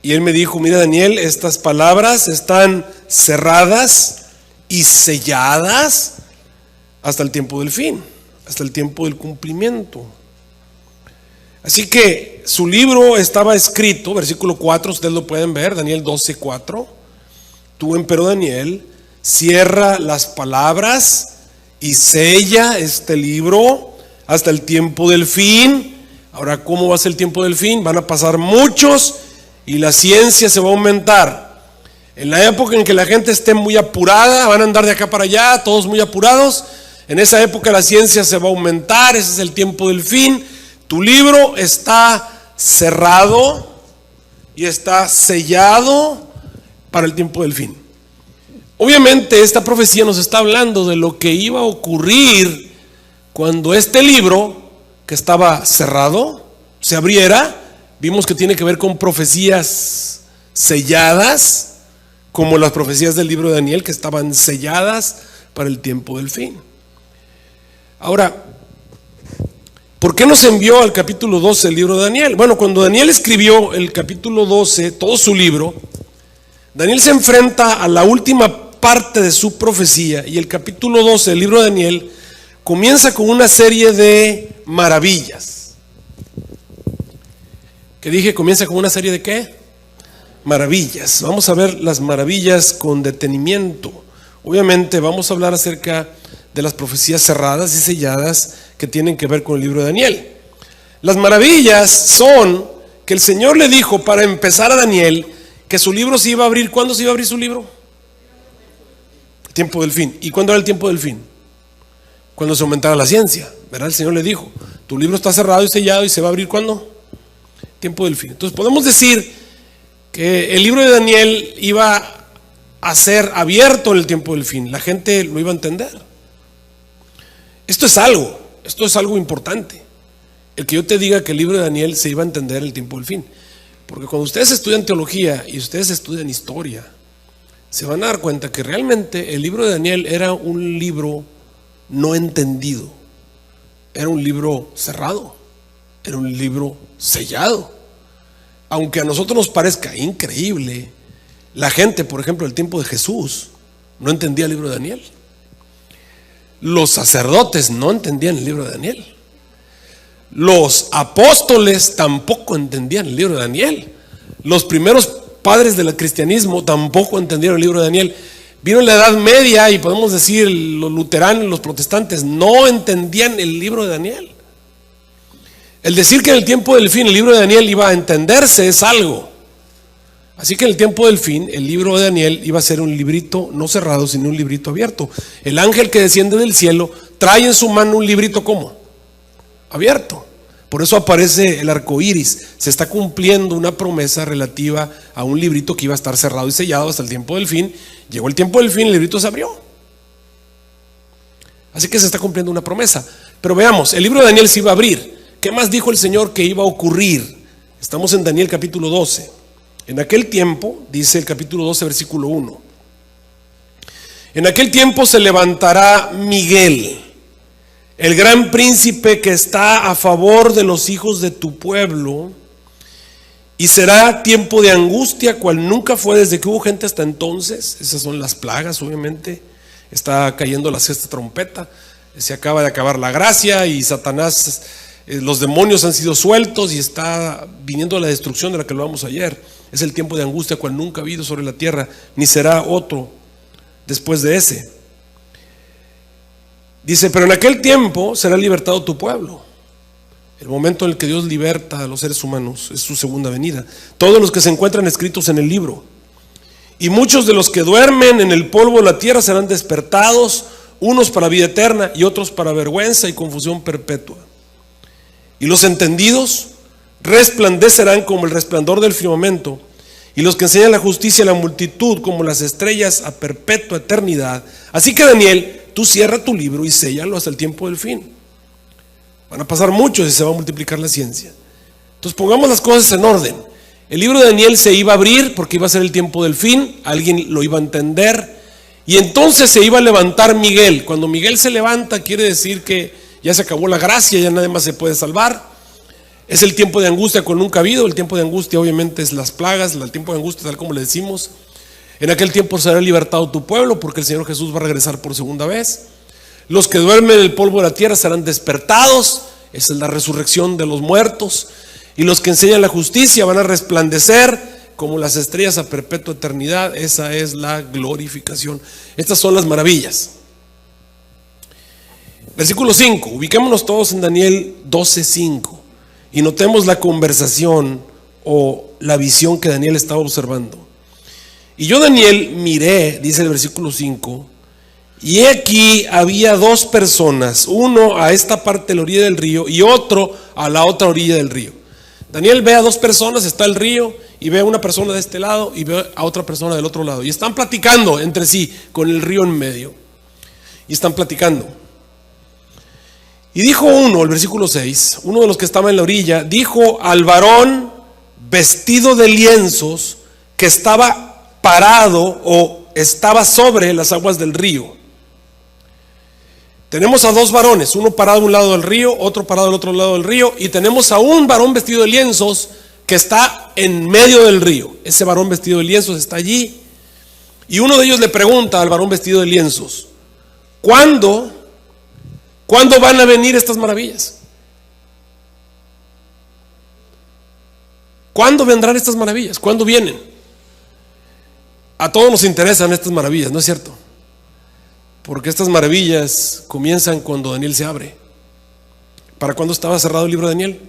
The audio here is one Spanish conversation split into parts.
Y él me dijo: mira, Daniel, estas palabras están cerradas y selladas hasta el tiempo del fin, hasta el tiempo del cumplimiento. Así que su libro estaba escrito, versículo 4, ustedes lo pueden ver, Daniel 12:4. Tú, empero Daniel, cierra las palabras y sella este libro hasta el tiempo del fin. Ahora, ¿cómo va a ser el tiempo del fin? Van a pasar muchos y la ciencia se va a aumentar. En la época en que la gente esté muy apurada, van a andar de acá para allá, todos muy apurados. En esa época la ciencia se va a aumentar, ese es el tiempo del fin. Tu libro está cerrado y está sellado para el tiempo del fin. Obviamente esta profecía nos está hablando de lo que iba a ocurrir cuando este libro, que estaba cerrado, se abriera. Vimos que tiene que ver con profecías selladas, como las profecías del libro de Daniel, que estaban selladas para el tiempo del fin. Ahora, ¿por qué nos envió al capítulo 12 el libro de Daniel? Bueno, cuando Daniel escribió el capítulo 12, todo su libro, Daniel se enfrenta a la última parte de su profecía, y el capítulo 12 del libro de Daniel comienza con una serie de maravillas. ¿Qué dije? Comienza con una serie de ¿qué? Maravillas. Vamos a ver las maravillas con detenimiento. Obviamente vamos a hablar acerca de las profecías cerradas y selladas que tienen que ver con el libro de Daniel. Las maravillas son que el Señor le dijo, para empezar, a Daniel que su libro se iba a abrir. ¿Cuándo se iba a abrir su libro? El tiempo del fin. ¿Y cuándo era el tiempo del fin? Cuando se aumentara la ciencia, ¿verdad? El Señor le dijo, tu libro está cerrado y sellado y se va a abrir ¿cuándo? Tiempo del fin. Entonces podemos decir que el libro de Daniel iba a ser abierto en el tiempo del fin. La gente lo iba a entender. Esto es algo importante. El que yo te diga que el libro de Daniel se iba a entender en el tiempo del fin. Porque cuando ustedes estudian teología y ustedes estudian historia, se van a dar cuenta que realmente el libro de Daniel era un libro no entendido. Era un libro cerrado. Era un libro sellado. Aunque a nosotros nos parezca increíble, la gente, por ejemplo, del tiempo de Jesús, no entendía el libro de Daniel. Los sacerdotes no entendían el libro de Daniel. Los apóstoles tampoco entendían el libro de Daniel. Los primeros padres del cristianismo tampoco entendieron el libro de Daniel. Vino en la Edad Media y podemos decir los luteranos, los protestantes no entendían el libro de Daniel. El decir que en el tiempo del fin el libro de Daniel iba a entenderse es algo. Así que en el tiempo del fin el libro de Daniel iba a ser un librito no cerrado, sino un librito abierto. El ángel que desciende del cielo trae en su mano un librito ¿cómo? Abierto. Por eso aparece el arco iris. Se está cumpliendo una promesa relativa a un librito que iba a estar cerrado y sellado hasta el tiempo del fin. Llegó el tiempo del fin, el librito se abrió. Así que se está cumpliendo una promesa. Pero veamos, el libro de Daniel se iba a abrir. ¿Qué más dijo el Señor que iba a ocurrir? Estamos en Daniel capítulo 12. En aquel tiempo, dice el capítulo 12, versículo 1. En aquel tiempo se levantará Miguel, el gran príncipe que está a favor de los hijos de tu pueblo, y será tiempo de angustia cual nunca fue desde que hubo gente hasta entonces. Esas son las plagas, obviamente. Está cayendo la sexta trompeta. Se acaba de acabar la gracia y Satanás, los demonios han sido sueltos y está viniendo la destrucción de la que hablamos ayer. Es el tiempo de angustia cual nunca ha habido sobre la tierra, ni será otro después de ese. Dice, pero en aquel tiempo será libertado tu pueblo. El momento en el que Dios liberta a los seres humanos es su segunda venida. Todos los que se encuentran escritos en el libro. Y muchos de los que duermen en el polvo de la tierra serán despertados, unos para vida eterna y otros para vergüenza y confusión perpetua. Y los entendidos resplandecerán como el resplandor del firmamento, y los que enseñan la justicia a la multitud como las estrellas a perpetua eternidad. Así que Daniel, tú cierra tu libro y séllalo hasta el tiempo del fin. Van a pasar muchos y se va a multiplicar la ciencia. Entonces pongamos las cosas en orden. El libro de Daniel se iba a abrir porque iba a ser el tiempo del fin, alguien lo iba a entender, y entonces se iba a levantar Miguel. Cuando Miguel se levanta quiere decir que ya se acabó la gracia, ya nadie más se puede salvar. Es el tiempo de angustia con nunca habido. El tiempo de angustia obviamente es las plagas, el tiempo de angustia tal como le decimos. En aquel tiempo será libertado tu pueblo, porque el Señor Jesús va a regresar por segunda vez. Los que duermen en el polvo de la tierra serán despertados. Esa es la resurrección de los muertos. Y los que enseñan la justicia van a resplandecer como las estrellas a perpetua eternidad. Esa es la glorificación. Estas son las maravillas. Versículo 5. Ubiquémonos todos en Daniel 12:5 y notemos la conversación o la visión que Daniel estaba observando. Y yo, Daniel, miré, dice el versículo 5, y he aquí había dos personas, uno a esta parte de la orilla del río y otro a la otra orilla del río. Daniel ve a dos personas, está el río, y ve a una persona de este lado y ve a otra persona del otro lado. Y están platicando entre sí con el río en medio. Y están platicando. Y dijo uno, el versículo 6, uno de los que estaba en la orilla, dijo al varón vestido de lienzos que estaba parado o estaba sobre las aguas del río. Tenemos a dos varones, uno parado a un lado del río, otro parado al otro lado del río, y tenemos a un varón vestido de lienzos que está en medio del río. Ese varón vestido de lienzos está allí, y uno de ellos le pregunta al varón vestido de lienzos: ¿cuándo van a venir estas maravillas? ¿Cuándo vendrán estas maravillas? ¿Cuándo vienen? A todos nos interesan estas maravillas, ¿no es cierto? Porque estas maravillas comienzan cuando Daniel se abre. ¿Para cuándo estaba cerrado el libro de Daniel?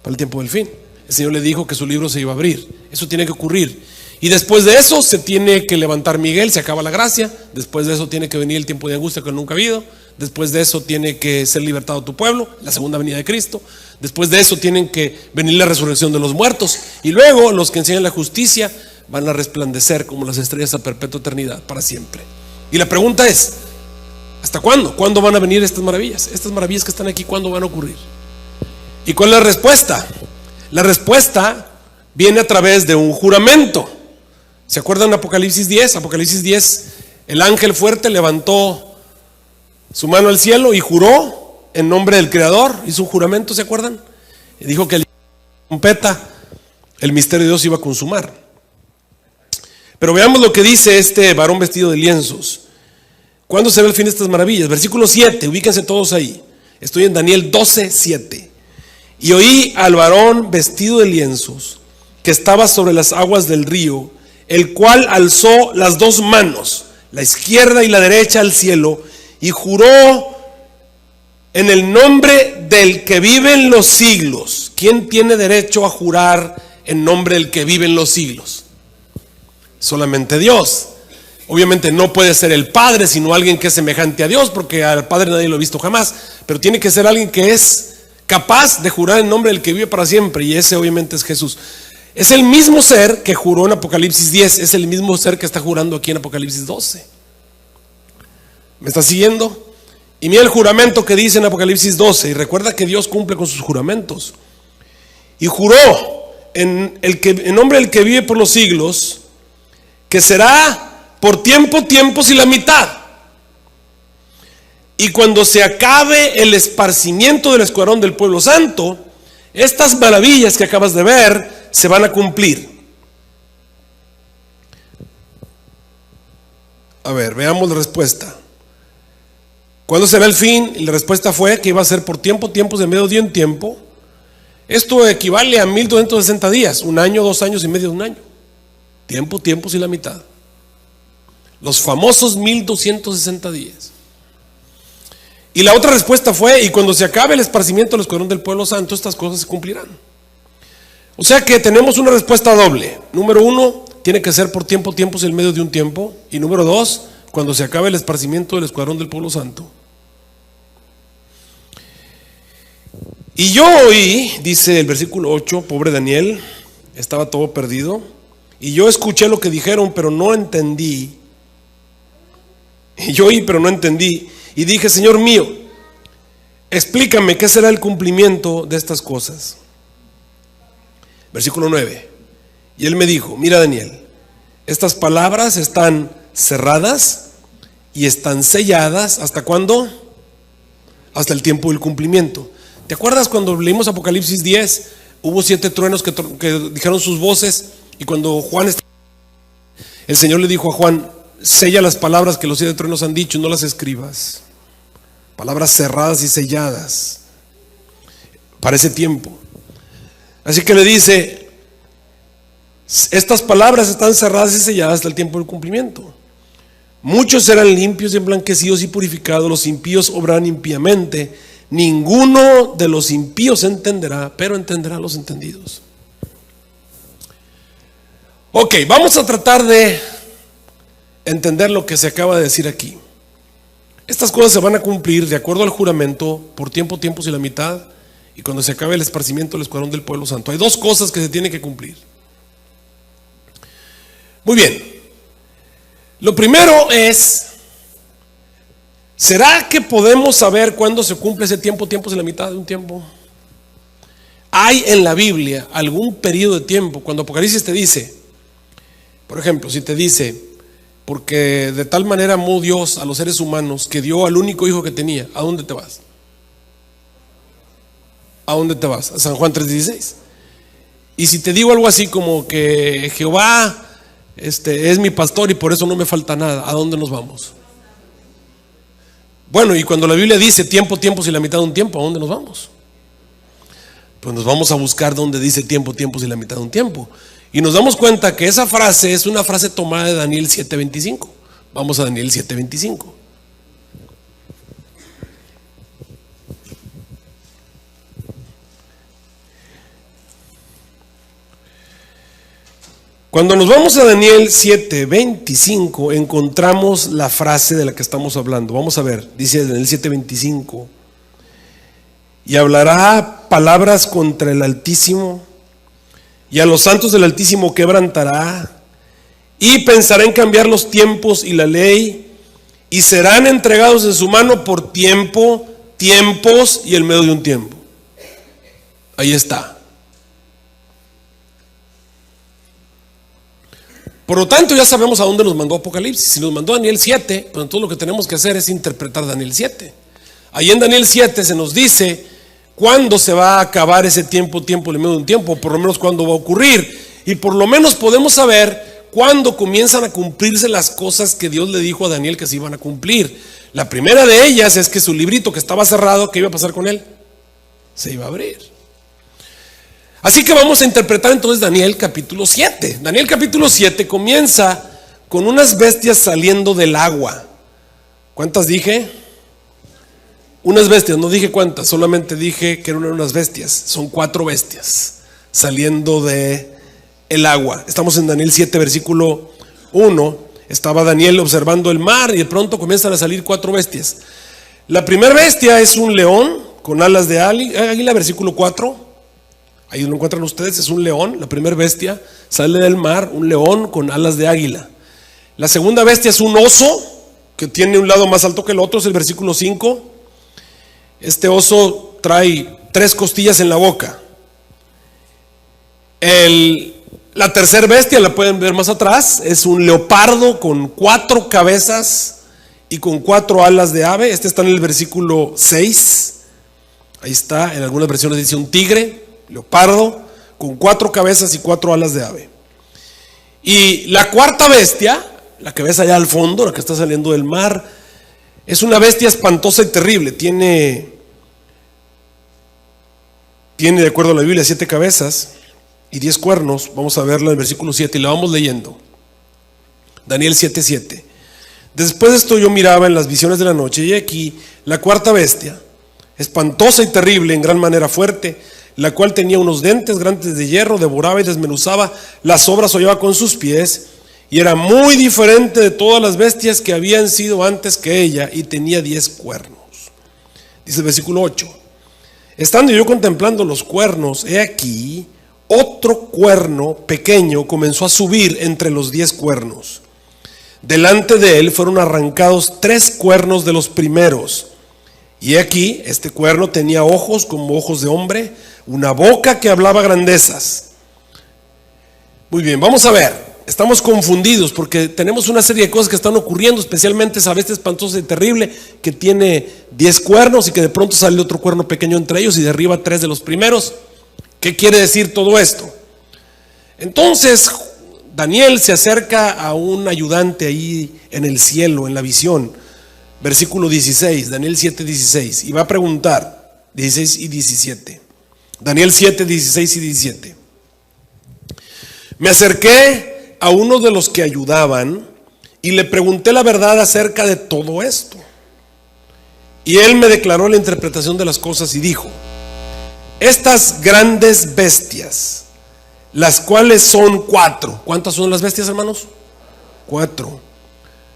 Para el tiempo del fin. El Señor le dijo que su libro se iba a abrir. Eso tiene que ocurrir. Y después de eso se tiene que levantar Miguel, se acaba la gracia. Después de eso tiene que venir el tiempo de angustia que nunca ha habido. Después de eso tiene que ser libertado tu pueblo, la segunda venida de Cristo. Después de eso tienen que venir la resurrección de los muertos. Y luego los que enseñan la justicia van a resplandecer como las estrellas a perpetua eternidad, para siempre. Y la pregunta es: ¿hasta cuándo? ¿Cuándo van a venir estas maravillas? Estas maravillas que están aquí, ¿cuándo van a ocurrir? ¿Y cuál es la respuesta? La respuesta viene a través de un juramento. ¿Se acuerdan de Apocalipsis 10? Apocalipsis 10, el ángel fuerte levantó su mano al cielo y juró en nombre del Creador. Hizo un juramento, ¿se acuerdan? Y dijo que el trompeta, el misterio de Dios iba a consumar. Pero veamos lo que dice este varón vestido de lienzos. ¿Cuándo se ve el fin de estas maravillas? Versículo 7, ubíquense todos ahí. Estoy en Daniel 12:7. Y oí al varón vestido de lienzos que estaba sobre las aguas del río, el cual alzó las dos manos, la izquierda y la derecha, al cielo, y juró en el nombre del que vive en los siglos. ¿Quién tiene derecho a jurar en nombre del que vive en los siglos? Solamente Dios. Obviamente no puede ser el Padre, sino alguien que es semejante a Dios, porque al Padre nadie lo ha visto jamás. Pero tiene que ser alguien que es capaz de jurar en nombre del que vive para siempre, y ese obviamente es Jesús. Es el mismo ser que juró en Apocalipsis 10, es el mismo ser que está jurando aquí en Apocalipsis 12. ¿Me está siguiendo? Y mira el juramento que dice en Apocalipsis 12, y recuerda que Dios cumple con sus juramentos. Y juró en nombre del que vive por los siglos, que será por tiempos y la mitad. Y cuando se acabe el esparcimiento del escuadrón del pueblo santo, estas maravillas que acabas de ver se van a cumplir. A ver, veamos la respuesta. ¿Cuándo será el fin? Y la respuesta fue que iba a ser por tiempos en medio de un tiempo. Esto equivale a 1260 días, un año, 2 años y medio de un año. Tiempos y la mitad. Los famosos 1260 días. Y la otra respuesta fue: y cuando se acabe el esparcimiento del escuadrón del pueblo santo, estas cosas se cumplirán. O sea que tenemos una respuesta doble. Número 1, tiene que ser por tiempos en medio de un tiempo. Y número 2, cuando se acabe el esparcimiento del escuadrón del pueblo santo. Y yo oí, dice el versículo 8, pobre Daniel, estaba todo perdido. Y yo escuché lo que dijeron, pero no entendí. Y yo oí, pero no entendí. Y dije: Señor mío, explícame qué será el cumplimiento de estas cosas. Versículo 9. Y él me dijo: mira, Daniel, estas palabras están cerradas y están selladas. ¿Hasta cuándo? Hasta el tiempo del cumplimiento. ¿Te acuerdas cuando leímos Apocalipsis 10? Hubo 7 truenos que dijeron sus voces, y cuando el Señor le dijo a Juan: sella las palabras que los 7 truenos han dicho, no las escribas. Palabras cerradas y selladas para ese tiempo. Así que le dice: estas palabras están cerradas y selladas hasta el tiempo del cumplimiento. Muchos serán limpios y emblanquecidos y purificados, los impíos obrarán impíamente. Ninguno de los impíos entenderá, pero entenderán los entendidos. Ok, vamos a tratar de entender lo que se acaba de decir aquí. Estas cosas se van a cumplir de acuerdo al juramento por tiempo, tiempos y la mitad, y cuando se acabe el esparcimiento del escuadrón del pueblo santo. Hay 2 cosas que se tienen que cumplir. Muy bien. Lo primero es: ¿será que podemos saber cuándo se cumple ese tiempo, tiempos y la mitad de un tiempo? ¿Hay en la Biblia algún periodo de tiempo? Cuando Apocalipsis te dice, por ejemplo, si te dice: porque de tal manera amó Dios a los seres humanos que dio al único hijo que tenía, ¿a dónde te vas? ¿A dónde te vas? A San Juan 3:16. Y si te digo algo así como que Jehová es mi pastor y por eso no me falta nada, ¿a dónde nos vamos? Bueno, y cuando la Biblia dice tiempo, tiempos y la mitad de un tiempo, ¿a dónde nos vamos? Pues nos vamos a buscar donde dice tiempo, tiempos y la mitad de un tiempo. Y nos damos cuenta que esa frase es una frase tomada de Daniel 7:25. Vamos a Daniel 7:25. Cuando nos vamos a Daniel 7:25, encontramos la frase de la que estamos hablando. Vamos a ver, dice Daniel 7:25: y hablará palabras contra el Altísimo, y a los santos del Altísimo quebrantará, y pensará en cambiar los tiempos y la ley, y serán entregados en su mano por tiempo, tiempos y el medio de un tiempo. Ahí está. Por lo tanto, ya sabemos a dónde nos mandó Apocalipsis. Si nos mandó Daniel 7, pues entonces lo que tenemos que hacer es interpretar Daniel 7. Ahí en Daniel 7 se nos dice cuándo se va a acabar ese tiempo, tiempo y el medio de un tiempo, por lo menos cuándo va a ocurrir. Y por lo menos podemos saber cuándo comienzan a cumplirse las cosas que Dios le dijo a Daniel que se iban a cumplir. La primera de ellas es que su librito que estaba cerrado, ¿qué iba a pasar con él? Se iba a abrir. Así que vamos a interpretar entonces Daniel capítulo 7. Daniel capítulo 7 comienza con unas bestias saliendo del agua. ¿Cuántas dije? Unas bestias, no dije cuántas, solamente dije que eran unas bestias. Son 4 bestias saliendo de el agua. Estamos en Daniel 7 versículo 1. Estaba Daniel observando el mar y de pronto comienzan a salir 4 bestias. La primera bestia es un león con alas de águila, versículo 4. Ahí lo encuentran ustedes, es un león. La primera bestia sale del mar, un león con alas de águila. La segunda bestia es un oso que tiene un lado más alto que el otro, es el versículo 5. Este oso trae 3 costillas en la boca. La tercera bestia, la pueden ver más atrás, es un leopardo con 4 cabezas y con 4 alas de ave. Este está en el versículo 6. Ahí está, en algunas versiones dice un tigre, leopardo, con 4 cabezas y 4 alas de ave. Y la cuarta bestia, la que ves allá al fondo, la que está saliendo del mar, es una bestia espantosa y terrible. Tiene de acuerdo a la Biblia 7 cabezas y 10 cuernos. Vamos a verla en el versículo 7 y la vamos leyendo. Daniel 7:7. Después de esto yo miraba en las visiones de la noche, y aquí la cuarta bestia, espantosa y terrible, en gran manera fuerte, la cual tenía unos dientes grandes de hierro, devoraba y desmenuzaba las obras, hollaba con sus pies, y era muy diferente de todas las bestias que habían sido antes que ella, y tenía 10 cuernos. Dice el versículo 8: estando yo contemplando los cuernos, he aquí otro cuerno pequeño comenzó a subir entre los 10 cuernos. Delante de él fueron arrancados 3 cuernos de los primeros. Y aquí este cuerno tenía ojos como ojos de hombre, una boca que hablaba grandezas. Muy bien, vamos a ver. estamos confundidos porque tenemos una serie de cosas que están ocurriendo, especialmente esa bestia espantosa y terrible que tiene 10 cuernos y que de pronto sale otro cuerno pequeño entre ellos y derriba 3 de los primeros. ¿Qué quiere decir todo esto? Entonces Daniel se acerca a un ayudante ahí en el cielo, en la visión, versículo 16, Daniel 7:16, y va a preguntar, 16 y 17, Daniel 7, 16 y 17. Me acerqué a uno de los que ayudaban y le pregunté la verdad acerca de todo esto. Y él me declaró la interpretación de las cosas y dijo: estas grandes bestias, las cuales son 4. ¿Cuántas son las bestias, hermanos? 4.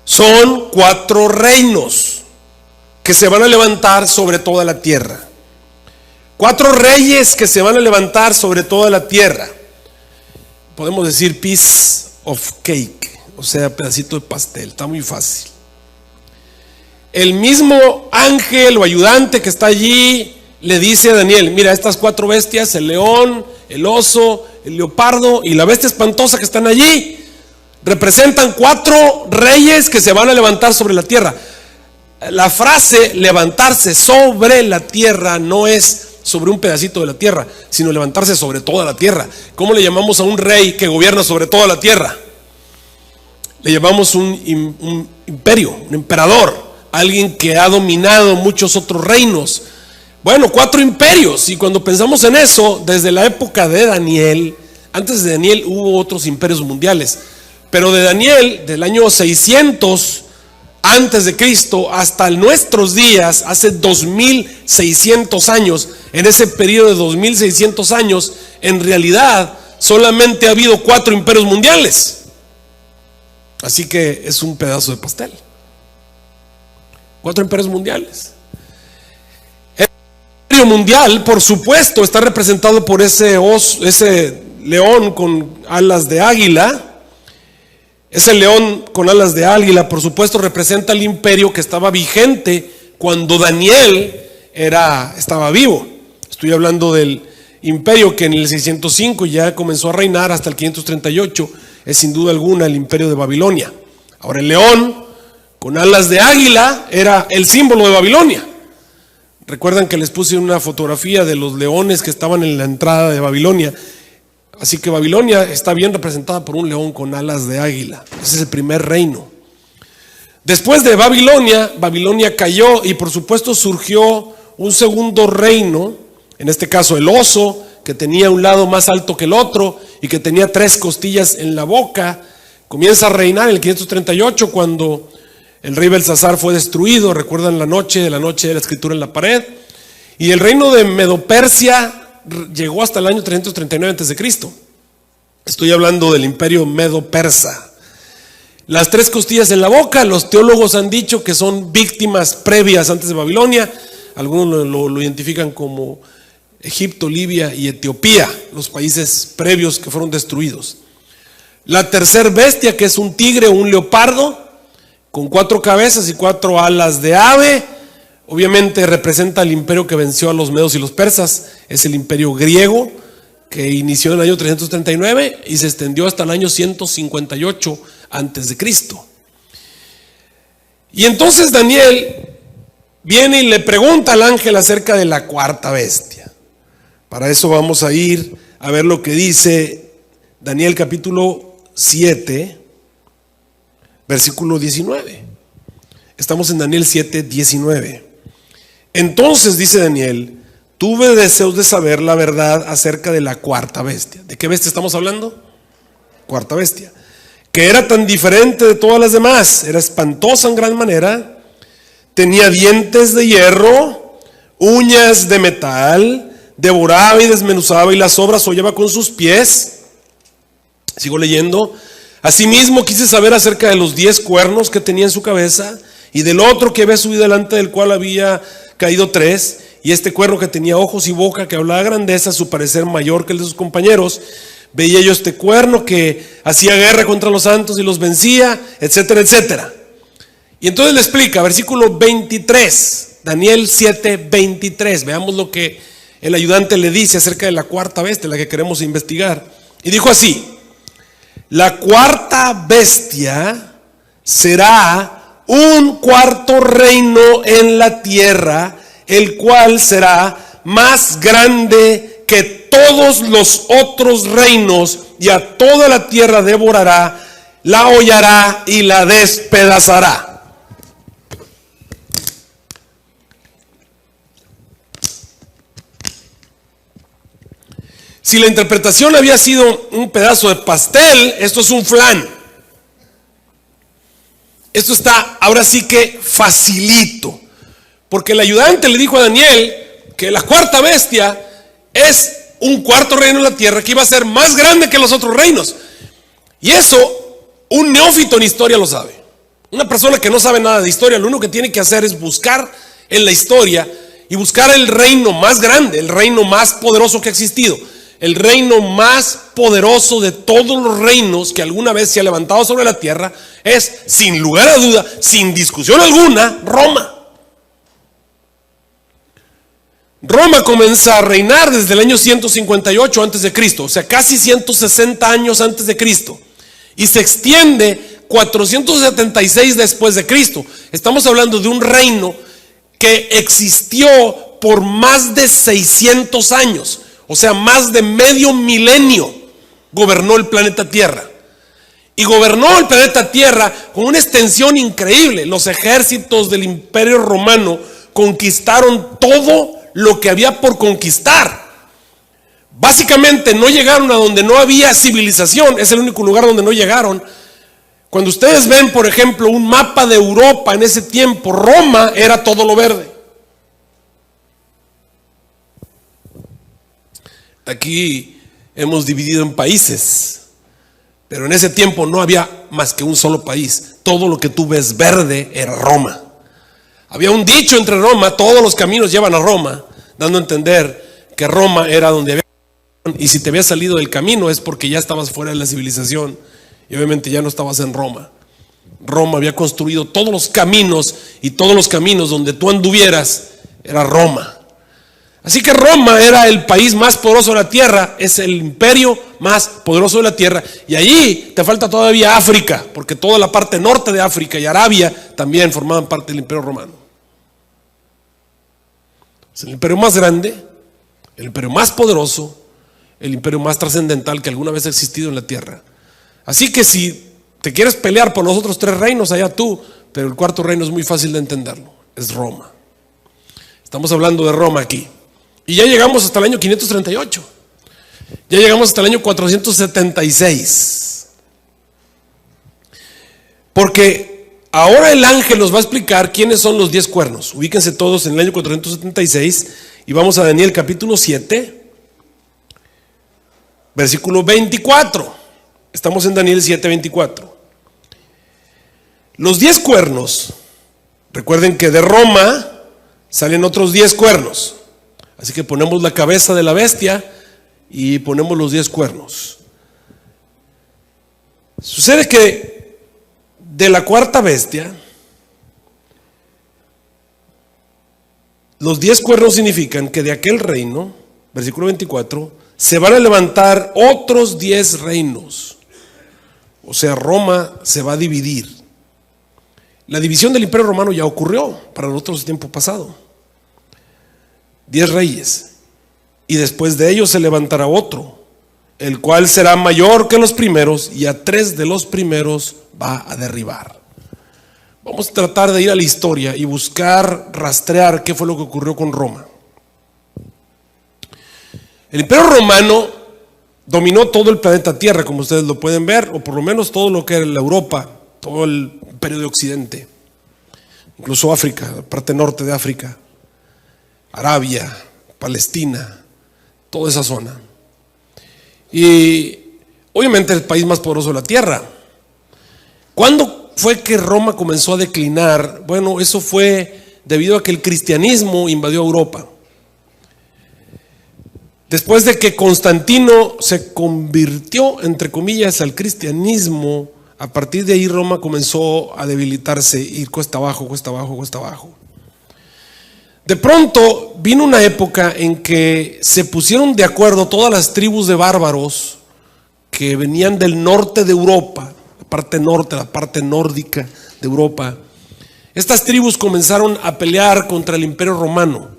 Son 4 reinos que se van a levantar sobre toda la tierra. 4 reyes que se van a levantar sobre toda la tierra. Podemos decir piece of cake, o sea, pedacito de pastel. Está muy fácil. El mismo ángel o ayudante que está allí le dice a Daniel: mira, estas 4 bestias, el león, el oso, el leopardo y la bestia espantosa que están allí, representan 4 reyes que se van a levantar sobre la tierra. La frase levantarse sobre la tierra no es sobre un pedacito de la tierra, sino levantarse sobre toda la tierra. ¿Cómo le llamamos a un rey que gobierna sobre toda la tierra? Le llamamos un imperio, un emperador, alguien que ha dominado muchos otros reinos. Bueno, 4 imperios, y cuando pensamos en eso, desde la época de Daniel, antes de Daniel hubo otros imperios mundiales, pero de Daniel, del año 600 antes de Cristo hasta nuestros días, hace 2600 años, en ese periodo de 2600 años, en realidad solamente ha habido 4 imperios mundiales. Así que es un pedazo de pastel. 4 imperios mundiales. El imperio mundial, por supuesto, está representado por ese oso, ese león con alas de águila. Ese león con alas de águila, por supuesto, representa el imperio que estaba vigente cuando Daniel estaba vivo. Estoy hablando del imperio que en el 605 ya comenzó a reinar hasta el 538. Es sin duda alguna el imperio de Babilonia. Ahora, el león con alas de águila era el símbolo de Babilonia. Recuerdan que les puse una fotografía de los leones que estaban en la entrada de Babilonia. Así que Babilonia está bien representada por un león con alas de águila. Ese es el primer reino. Después de Babilonia, Babilonia cayó y por supuesto surgió un segundo reino, en este caso el oso, que tenía un lado más alto que el otro y que tenía 3 costillas en la boca. Comienza a reinar en el 538 cuando el rey Belsasar fue destruido. Recuerdan la noche de la escritura en la pared. Y el reino de Medo-Persia llegó hasta el año 339 a.C. Estoy hablando del imperio Medo-Persa. Las 3 costillas en la boca, los teólogos han dicho que son víctimas previas antes de Babilonia. Algunos lo identifican como Egipto, Libia y Etiopía, los países previos que fueron destruidos. La tercer bestia, que es un tigre o un leopardo, con 4 cabezas y 4 alas de ave, obviamente representa el imperio que venció a los medos y los persas. Es el imperio griego que inició en el año 339 y se extendió hasta el año 158 antes de Cristo. Y entonces Daniel viene y le pregunta al ángel acerca de la 4ª bestia. Para eso vamos a ir a ver lo que dice Daniel capítulo 7, versículo 19. Estamos en Daniel 7, 19. Entonces, dice Daniel, tuve deseos de saber la verdad acerca de la 4ª bestia. ¿De qué bestia estamos hablando? 4ª bestia. Que era tan diferente de todas las demás. Era espantosa en gran manera. Tenía dientes de hierro, uñas de metal, devoraba y desmenuzaba y las obras hollaba con sus pies. Sigo leyendo. Asimismo quise saber acerca de los 10 cuernos que tenía en su cabeza y del otro que había subido delante del cual había caído 3, y este cuerno que tenía ojos y boca, que hablaba grandeza, a su parecer mayor que el de sus compañeros. Veía yo este cuerno que hacía guerra contra los santos y los vencía, etcétera, etcétera. Y entonces le explica, versículo 23, Daniel 7, 23. Veamos lo que el ayudante le dice acerca de la 4ª bestia, la que queremos investigar. Y dijo así: La cuarta bestia será un cuarto reino en la tierra, el cual será más grande que todos los otros reinos, y a toda la tierra devorará, la hollará y la despedazará. Si la interpretación había sido un pedazo de pastel, esto es un flan. Esto está ahora sí que facilito, porque el ayudante le dijo a Daniel que la cuarta bestia es un cuarto reino en la tierra que iba a ser más grande que los otros reinos. Y eso un neófito en historia lo sabe. Una persona que no sabe nada de historia, lo único que tiene que hacer es buscar en la historia y buscar el reino más grande, el reino más poderoso que ha existido. El reino más poderoso de todos los reinos que alguna vez se ha levantado sobre la tierra es, sin lugar a duda, sin discusión alguna, Roma. Roma comienza a reinar desde el año 158 antes de Cristo, o sea, casi 160 años antes de Cristo, y se extiende 476 después de Cristo. Estamos hablando de un reino que existió por más de 600 años. O sea, más de medio milenio gobernó el planeta Tierra. Y gobernó el planeta Tierra con una extensión increíble. Los ejércitos del Imperio Romano conquistaron todo lo que había por conquistar. Básicamente no llegaron a donde no había civilización. Es el único lugar donde no llegaron. Cuando ustedes ven, por ejemplo, un mapa de Europa en ese tiempo, Roma era todo lo verde. Aquí hemos dividido en países, pero en ese tiempo no había más que un solo país. Todo lo que tú ves verde era Roma. Había un dicho entre Roma: todos los caminos llevan a Roma, dando a entender que Roma era donde había. Y si te habías salido del camino es porque ya estabas fuera de la civilización y obviamente ya no estabas en Roma. Roma había construido todos los caminos, y todos los caminos donde tú anduvieras era Roma. Así que Roma era el país más poderoso de la tierra, es el imperio más poderoso de la tierra. Y allí te falta todavía África, porque toda la parte norte de África y Arabia también formaban parte del imperio romano. Es el imperio más grande, el imperio más poderoso, el imperio más trascendental que alguna vez ha existido en la tierra. Así que si te quieres pelear por los otros tres reinos, allá tú, pero el cuarto reino es muy fácil de entenderlo, es Roma. Estamos hablando de Roma aquí. Y ya llegamos hasta el año 538. Ya llegamos hasta el año 476. Porque ahora el ángel nos va a explicar quiénes son los 10 cuernos. Ubíquense todos en el año 476 y vamos a Daniel capítulo 7, versículo 24. Estamos en Daniel 7, 24. Los 10 cuernos, recuerden que de Roma salen otros 10 cuernos. Así que ponemos la cabeza de la bestia y ponemos los 10 cuernos. Sucede que de la cuarta bestia, los 10 cuernos significan que de aquel reino, versículo 24, se van a levantar otros 10 reinos. O sea, Roma se va a dividir. La división del imperio romano ya ocurrió para nosotros en tiempo pasado. 10 reyes, y después de ellos se levantará otro, el cual será mayor que los primeros, y a 3 de los primeros va a derribar. Vamos a tratar de ir a la historia y buscar, rastrear qué fue lo que ocurrió con Roma. El imperio romano dominó todo el planeta Tierra, como ustedes lo pueden ver, o por lo menos todo lo que era la Europa, todo el imperio de Occidente, incluso África, la parte norte de África, Arabia, Palestina, toda esa zona. Y obviamente el país más poderoso de la tierra. ¿Cuándo fue que Roma comenzó a declinar? Bueno, eso fue debido a que el cristianismo invadió Europa. Después de que Constantino se convirtió, entre comillas, al cristianismo, a partir de ahí Roma comenzó a debilitarse, ir cuesta abajo, cuesta abajo, cuesta abajo. De pronto vino una época en que se pusieron de acuerdo todas las tribus de bárbaros que venían del norte de Europa, la parte norte, la parte nórdica de Europa. Estas tribus comenzaron a pelear contra el Imperio Romano.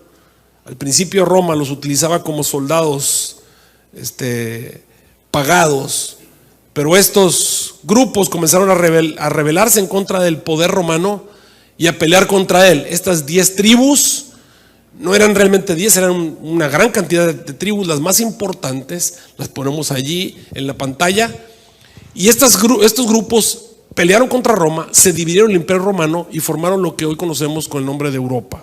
Al principio Roma los utilizaba como soldados pagados, pero estos grupos comenzaron a rebelarse en contra del poder romano y a pelear contra él. Estas 10 tribus, no eran realmente 10, eran una gran cantidad de tribus, las más importantes, las ponemos allí en la pantalla. Y estos grupos pelearon contra Roma, se dividieron el Imperio Romano y formaron lo que hoy conocemos con el nombre de Europa.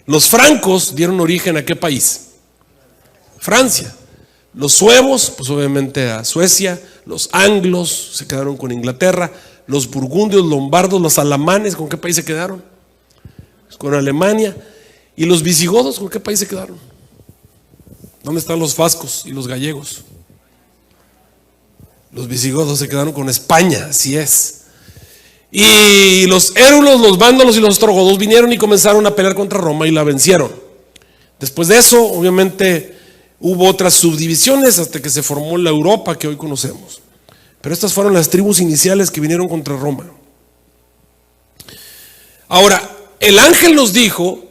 Los francos dieron origen ¿a qué país? Francia. Los suevos, pues obviamente a Suecia. Los anglos se quedaron con Inglaterra. Los burgundios, lombardos, los alamanes, ¿con qué país se quedaron? Con Alemania. ¿Y los visigodos con qué país se quedaron? ¿Dónde están los vascos y los gallegos? Los visigodos se quedaron con España, así es. Y los érulos, los vándalos y los ostrogodos vinieron y comenzaron a pelear contra Roma y la vencieron. Después de eso, obviamente, hubo otras subdivisiones hasta que se formó la Europa que hoy conocemos. Pero estas fueron las tribus iniciales que vinieron contra Roma. Ahora, el ángel nos dijo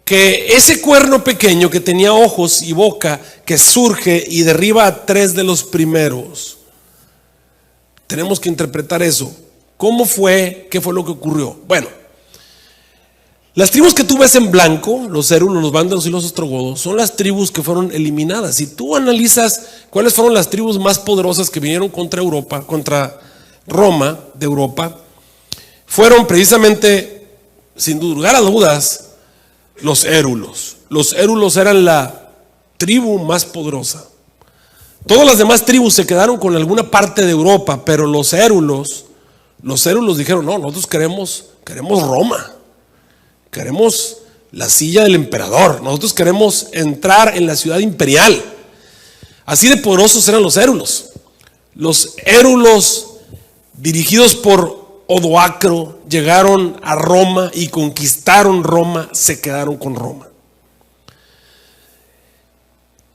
que ese cuerno pequeño que tenía ojos y boca, que surge y derriba a 3 de los primeros. Tenemos que interpretar eso. ¿Cómo fue? ¿Qué fue lo que ocurrió? Bueno, las tribus que tú ves en blanco, los érulos, los vándalos y los ostrogodos, son las tribus que fueron eliminadas. Si tú analizas cuáles fueron las tribus más poderosas que vinieron contra Europa, contra Roma de Europa, fueron precisamente, sin lugar a dudas, los érulos. Los érulos eran la tribu más poderosa. Todas las demás tribus se quedaron con alguna parte de Europa, pero los érulos dijeron, no, nosotros queremos Roma, queremos la silla del emperador, nosotros queremos entrar en la ciudad imperial. Así de poderosos eran los érulos. Los érulos, dirigidos por Odoacro, llegaron a Roma y conquistaron Roma, se quedaron con Roma.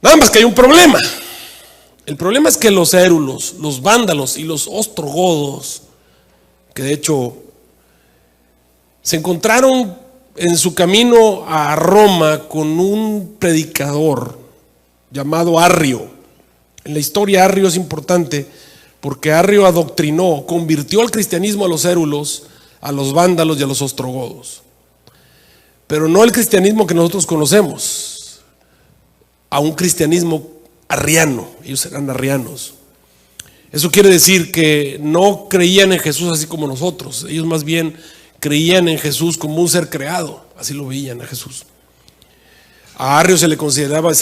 Nada más que hay un problema. El problema es que los érulos, los vándalos y los ostrogodos, que de hecho se encontraron en su camino a Roma con un predicador llamado Arrio. En la historia Arrio es importante porque Arrio adoctrinó, convirtió al cristianismo a los érulos, a los vándalos y a los ostrogodos. Pero no el cristianismo que nosotros conocemos, a un cristianismo arriano. Ellos eran arrianos. Eso quiere decir que no creían en Jesús así como nosotros. Ellos más bien creían en Jesús como un ser creado. Así lo veían a Jesús. A Arrio se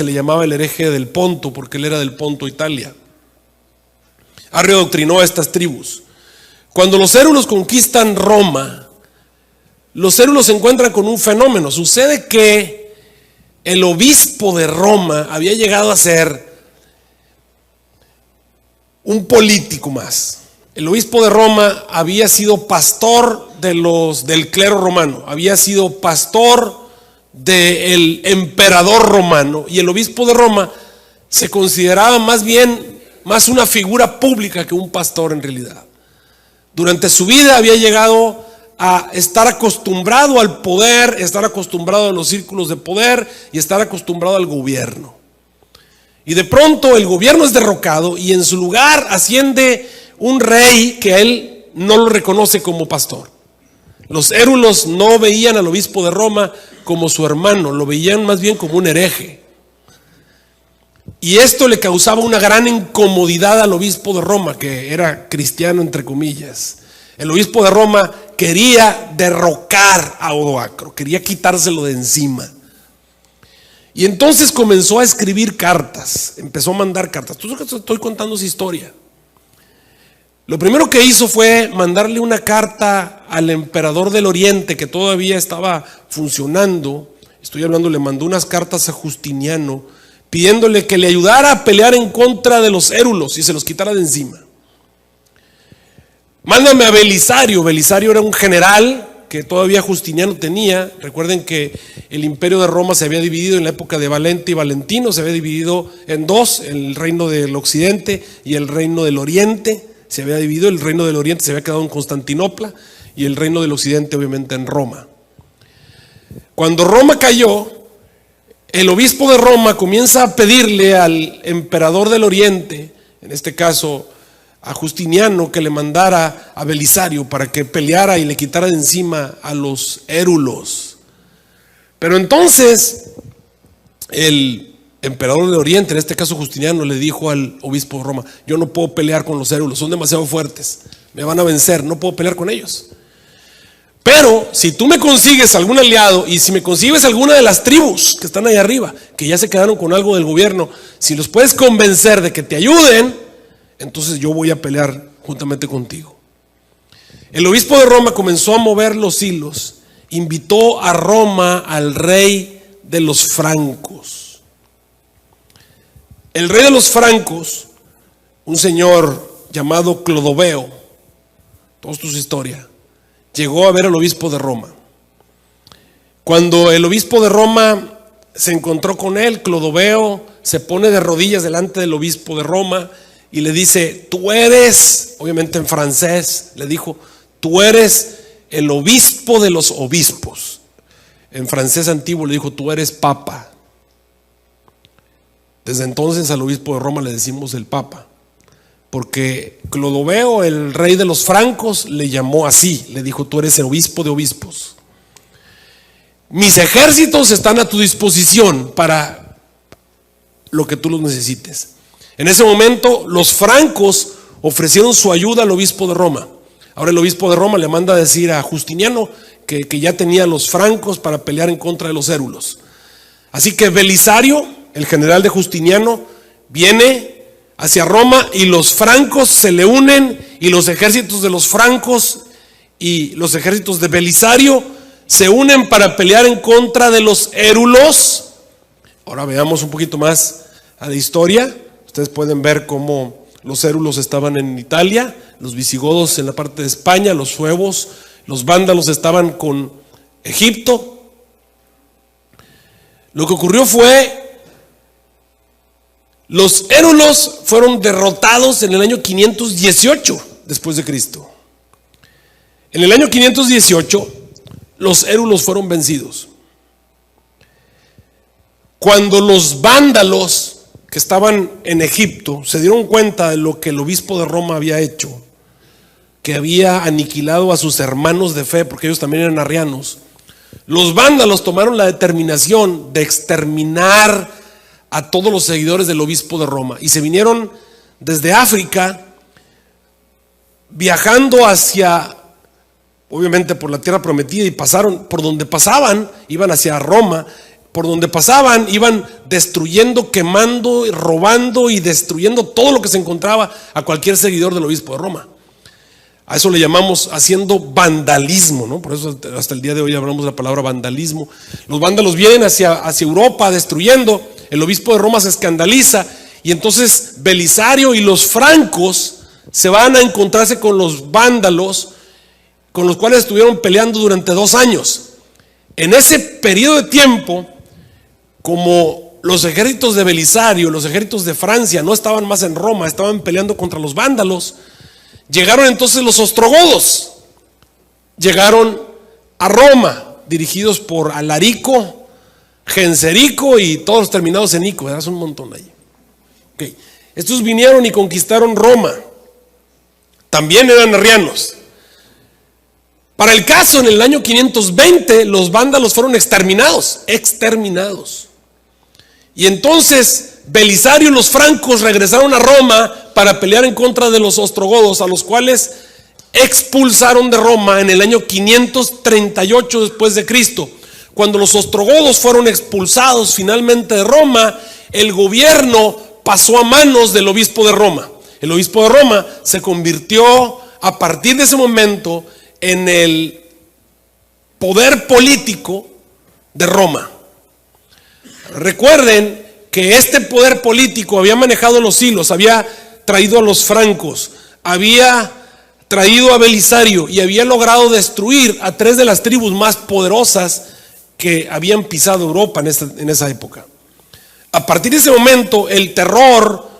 le llamaba el hereje del Ponto, porque él era del Ponto, Italia. Arrio adoctrinó a estas tribus. Cuando los érulos conquistan Roma, los érulos se encuentran con un fenómeno. Sucede que el obispo de Roma había llegado a ser un político más. El obispo de Roma había sido pastor del clero romano, había sido pastor del emperador romano, y el obispo de Roma se consideraba más una figura pública que un pastor en realidad. Durante su vida había llegado a estar acostumbrado al poder, estar acostumbrado a los círculos de poder y estar acostumbrado al gobierno. Y de pronto el gobierno es derrocado y en su lugar asciende un rey que él no lo reconoce como pastor. Los érulos no veían al obispo de Roma como su hermano, lo veían más bien como un hereje. Y esto le causaba una gran incomodidad al obispo de Roma, que era cristiano entre comillas. El obispo de Roma quería derrocar a Odoacro, quería quitárselo de encima. Y entonces comenzó a escribir cartas, empezó a mandar cartas. Estoy contando esa historia. Lo primero que hizo fue mandarle una carta al emperador del Oriente, que todavía estaba funcionando. Le mandó unas cartas a Justiniano, pidiéndole que le ayudara a pelear en contra de los érulos y se los quitara de encima. Mándame a Belisario. Belisario era un general que todavía Justiniano tenía. Recuerden que el imperio de Roma se había dividido en la época de Valente y Valentino, se había dividido en dos, el reino del occidente y el reino del oriente. Se había dividido, el reino del oriente se había quedado en Constantinopla y el reino del occidente obviamente en Roma. Cuando Roma cayó, el obispo de Roma comienza a pedirle al emperador del oriente, en este caso a Justiniano, que le mandara a Belisario para que peleara y le quitara de encima a los érulos. Pero entonces el emperador del oriente, en este caso Justiniano, le dijo al obispo de Roma: yo no puedo pelear con los érulos, son demasiado fuertes, me van a vencer, no puedo pelear con ellos. Pero si tú me consigues algún aliado, y si me consigues alguna de las tribus que están ahí arriba, que ya se quedaron con algo del gobierno, si los puedes convencer de que te ayuden, entonces yo voy a pelear juntamente contigo. El obispo de Roma comenzó a mover los hilos, invitó a Roma al rey de los francos. El rey de los francos, un señor llamado Clodoveo, toda su historia, llegó a ver al obispo de Roma. Cuando el obispo de Roma se encontró con él, Clodoveo se pone de rodillas delante del obispo de Roma y le dice: tú eres, obviamente en francés, le dijo: tú eres el obispo de los obispos. En francés antiguo le dijo: tú eres papa. Desde entonces al obispo de Roma le decimos el papa, porque Clodoveo, el rey de los francos, le llamó así, le dijo: tú eres el obispo de obispos. Mis ejércitos están a tu disposición para lo que tú los necesites. En ese momento los francos ofrecieron su ayuda al obispo de Roma. Ahora el obispo de Roma le manda a decir a Justiniano que ya tenía los francos para pelear en contra de los érulos. Así que Belisario, el general de Justiniano, viene hacia Roma y los francos se le unen, y los ejércitos de los francos y los ejércitos de Belisario se unen para pelear en contra de los érulos. Ahora veamos un poquito más de historia. Ustedes pueden ver cómo los érulos estaban en Italia, los visigodos en la parte de España, los suevos, los vándalos estaban con Egipto. Lo que ocurrió fue: los érulos fueron derrotados en el año 518 después de Cristo. En el año 518 los érulos fueron vencidos. Cuando los vándalos que estaban en Egipto se dieron cuenta de lo que el obispo de Roma había hecho, que había aniquilado a sus hermanos de fe, porque ellos también eran arrianos, los vándalos tomaron la determinación de exterminar a todos los seguidores del obispo de Roma, y se vinieron desde África, viajando hacia, obviamente por la tierra prometida, y pasaron, por donde pasaban, iban hacia Roma. Por donde pasaban iban destruyendo, quemando, robando y destruyendo todo lo que se encontraba a cualquier seguidor del obispo de Roma. A eso le llamamos haciendo vandalismo, ¿no? Por eso hasta el día de hoy hablamos de la palabra vandalismo. Los vándalos vienen hacia Europa destruyendo. El obispo de Roma se escandaliza, y entonces Belisario y los francos se van a encontrarse con los vándalos, con los cuales estuvieron peleando durante 2 años. En ese periodo de tiempo, como los ejércitos de Belisario, los ejércitos de Francia no estaban más en Roma, estaban peleando contra los vándalos, llegaron entonces los ostrogodos. Llegaron a Roma, dirigidos por Alarico, Genserico y todos terminados en Ico, ¿verdad? Es un montón ahí. Okay. Estos vinieron y conquistaron Roma. También eran arrianos. Para el caso, en el año 520, los vándalos fueron exterminados. Y entonces Belisario y los francos regresaron a Roma para pelear en contra de los ostrogodos, a los cuales expulsaron de Roma en el año 538 después de Cristo. Cuando los ostrogodos fueron expulsados finalmente de Roma, el gobierno pasó a manos del obispo de Roma. El obispo de Roma se convirtió a partir de ese momento en el poder político de Roma. Recuerden que este poder político había manejado los hilos, había traído a los francos, había traído a Belisario y había logrado destruir a 3 de las tribus más poderosas que habían pisado Europa en esa época. A partir de ese momento, el terror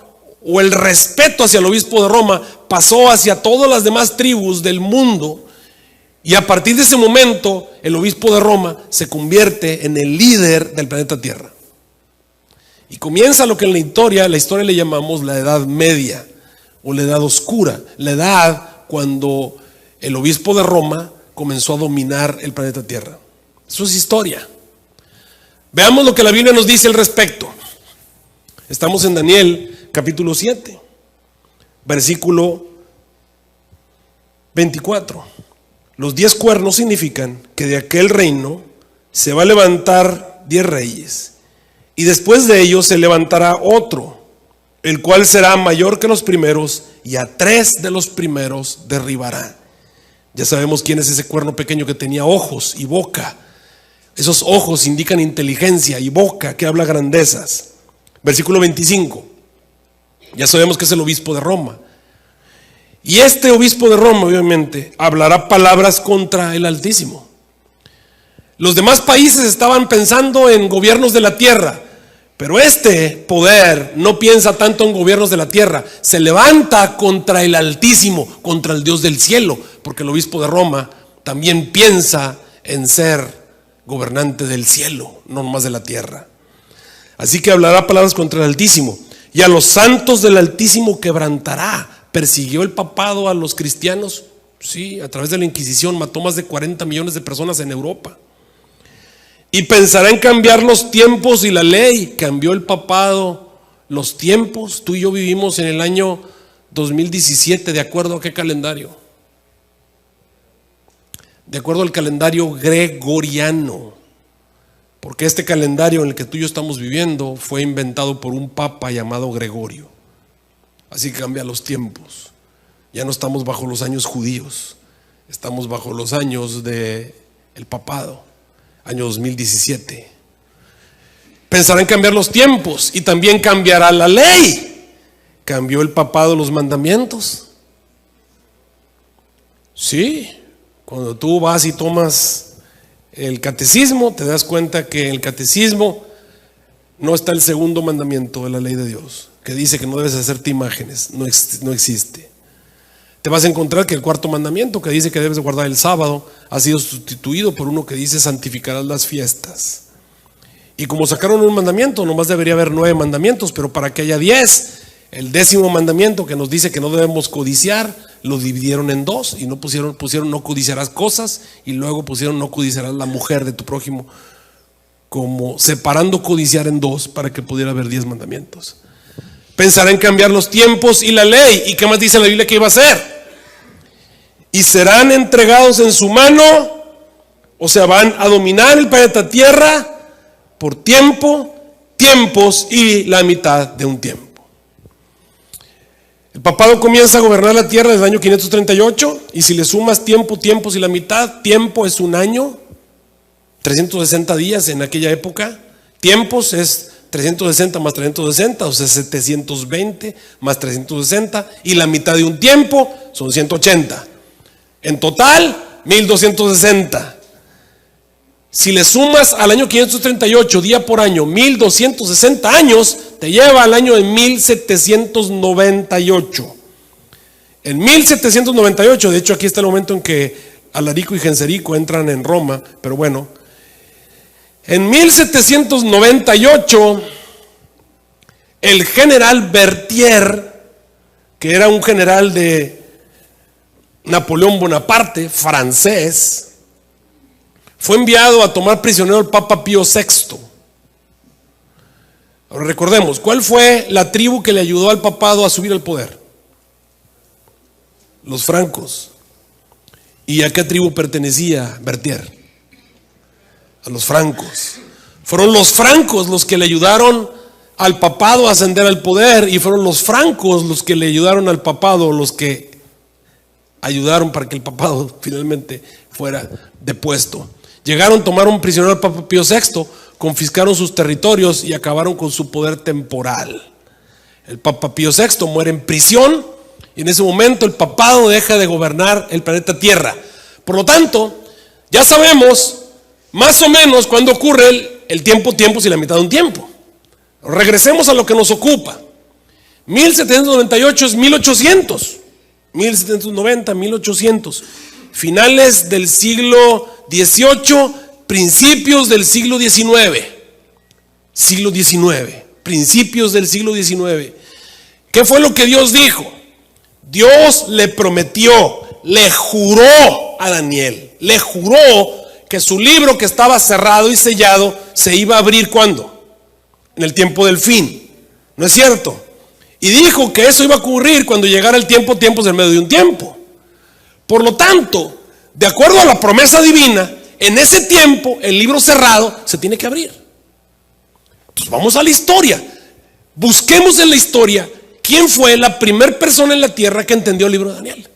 o el respeto hacia el obispo de Roma pasó hacia todas las demás tribus del mundo, y a partir de ese momento el obispo de Roma se convierte en el líder del planeta Tierra. Y comienza lo que en la historia le llamamos la Edad Media o la Edad Oscura, la edad cuando el obispo de Roma comenzó a dominar el planeta Tierra. Eso es historia. Veamos lo que la Biblia nos dice al respecto. Estamos en Daniel capítulo 7, versículo 24. Los 10 cuernos significan que de aquel reino se va a levantar 10 reyes, y después de ellos se levantará otro, el cual será mayor que los primeros, y a 3 de los primeros derribará. Ya sabemos quién es ese cuerno pequeño que tenía ojos y boca. Esos ojos indican inteligencia, y boca que habla grandezas. Versículo 25. Ya sabemos que es el obispo de Roma. Y este obispo de Roma, obviamente, hablará palabras contra el Altísimo. Los demás países estaban pensando en gobiernos de la tierra, pero este poder no piensa tanto en gobiernos de la tierra. Se levanta contra el Altísimo, contra el Dios del cielo, porque el obispo de Roma también piensa en ser gobernante del cielo, no nomás de la tierra. Así que hablará palabras contra el Altísimo. Y a los santos del Altísimo quebrantará. ¿Persiguió el papado a los cristianos? Sí, a través de la Inquisición mató más de 40 millones de personas en Europa. Y pensará en cambiar los tiempos y la ley. Cambió el papado los tiempos. Tú y yo vivimos en el año 2017, ¿de acuerdo a qué calendario? De acuerdo al calendario gregoriano. Porque este calendario en el que tú y yo estamos viviendo fue inventado por un papa llamado Gregorio. Así que cambia los tiempos. Ya no estamos bajo los años judíos, estamos bajo los años del papado, año 2017. Pensará en cambiar los tiempos y también cambiará la ley. ¿Cambió el papado los mandamientos? Sí, cuando tú vas y tomas el catecismo, te das cuenta que en el catecismo no está el segundo mandamiento de la ley de Dios, que dice que no debes hacerte imágenes. No existe. Te vas a encontrar que el cuarto mandamiento, que dice que debes guardar el sábado, ha sido sustituido por uno que dice santificarás las fiestas. Y como sacaron un mandamiento, nomás debería haber 9 mandamientos, pero para que haya 10, el 10º mandamiento, que nos dice que no debemos codiciar, lo dividieron en 2 y no pusieron no codiciarás cosas, y luego pusieron no codiciarás la mujer de tu prójimo, como separando codiciar en 2 para que pudiera haber 10 mandamientos. Pensará en cambiar los tiempos y la ley. ¿Y qué más dice la Biblia que iba a hacer? Y serán entregados en su mano, o sea, van a dominar el planeta Tierra por tiempos y la mitad de un tiempo. El papado comienza a gobernar la tierra desde el año 538, y si le sumas tiempos y la mitad, tiempo es un año, 360 días en aquella época. Tiempos es 360 más 360, o sea 720 más 360, y la mitad de un tiempo son 180. En total 1260. Si le sumas al año 538 día por año 1260 años, te lleva al año de 1798. En 1798, de hecho aquí está el momento en que Alarico y Genserico entran en Roma, pero bueno, en 1798 el general Berthier, que era un general de Napoleón Bonaparte, francés, fue enviado a tomar prisionero al Papa Pío VI. Ahora recordemos, ¿cuál fue la tribu que le ayudó al papado a subir al poder? Los francos. ¿Y a qué tribu pertenecía Berthier? A los francos. Fueron los francos los que le ayudaron al papado a ascender al poder, y fueron los francos los que le ayudaron al papado, los que ayudaron para que el papado finalmente fuera depuesto. Llegaron, tomaron prisionero al Papa Pío VI, confiscaron sus territorios y acabaron con su poder temporal. El Papa Pío VI muere en prisión Y en ese momento el papado deja de gobernar el planeta Tierra. Por lo tanto, ya sabemos más o menos cuándo ocurre el tiempo y la mitad de un tiempo. Regresemos a lo que nos ocupa. 1798 es 1800. 1790, 1800. Finales del siglo XVIII, principios del siglo XIX. Siglo XIX, principios del siglo XIX. ¿Qué fue lo que Dios dijo? Dios le prometió, le juró a Daniel, le juró que su libro, que estaba cerrado y sellado, se iba a abrir ¿cuándo? En el tiempo del fin, ¿no es cierto? Y dijo que eso iba a ocurrir cuando llegara el tiempo es en medio de un tiempo. Por lo tanto, de acuerdo a la promesa divina, en ese tiempo el libro cerrado se tiene que abrir. Entonces vamos a la historia. Busquemos en la historia quién fue la primera persona en la tierra que entendió el libro de Daniel.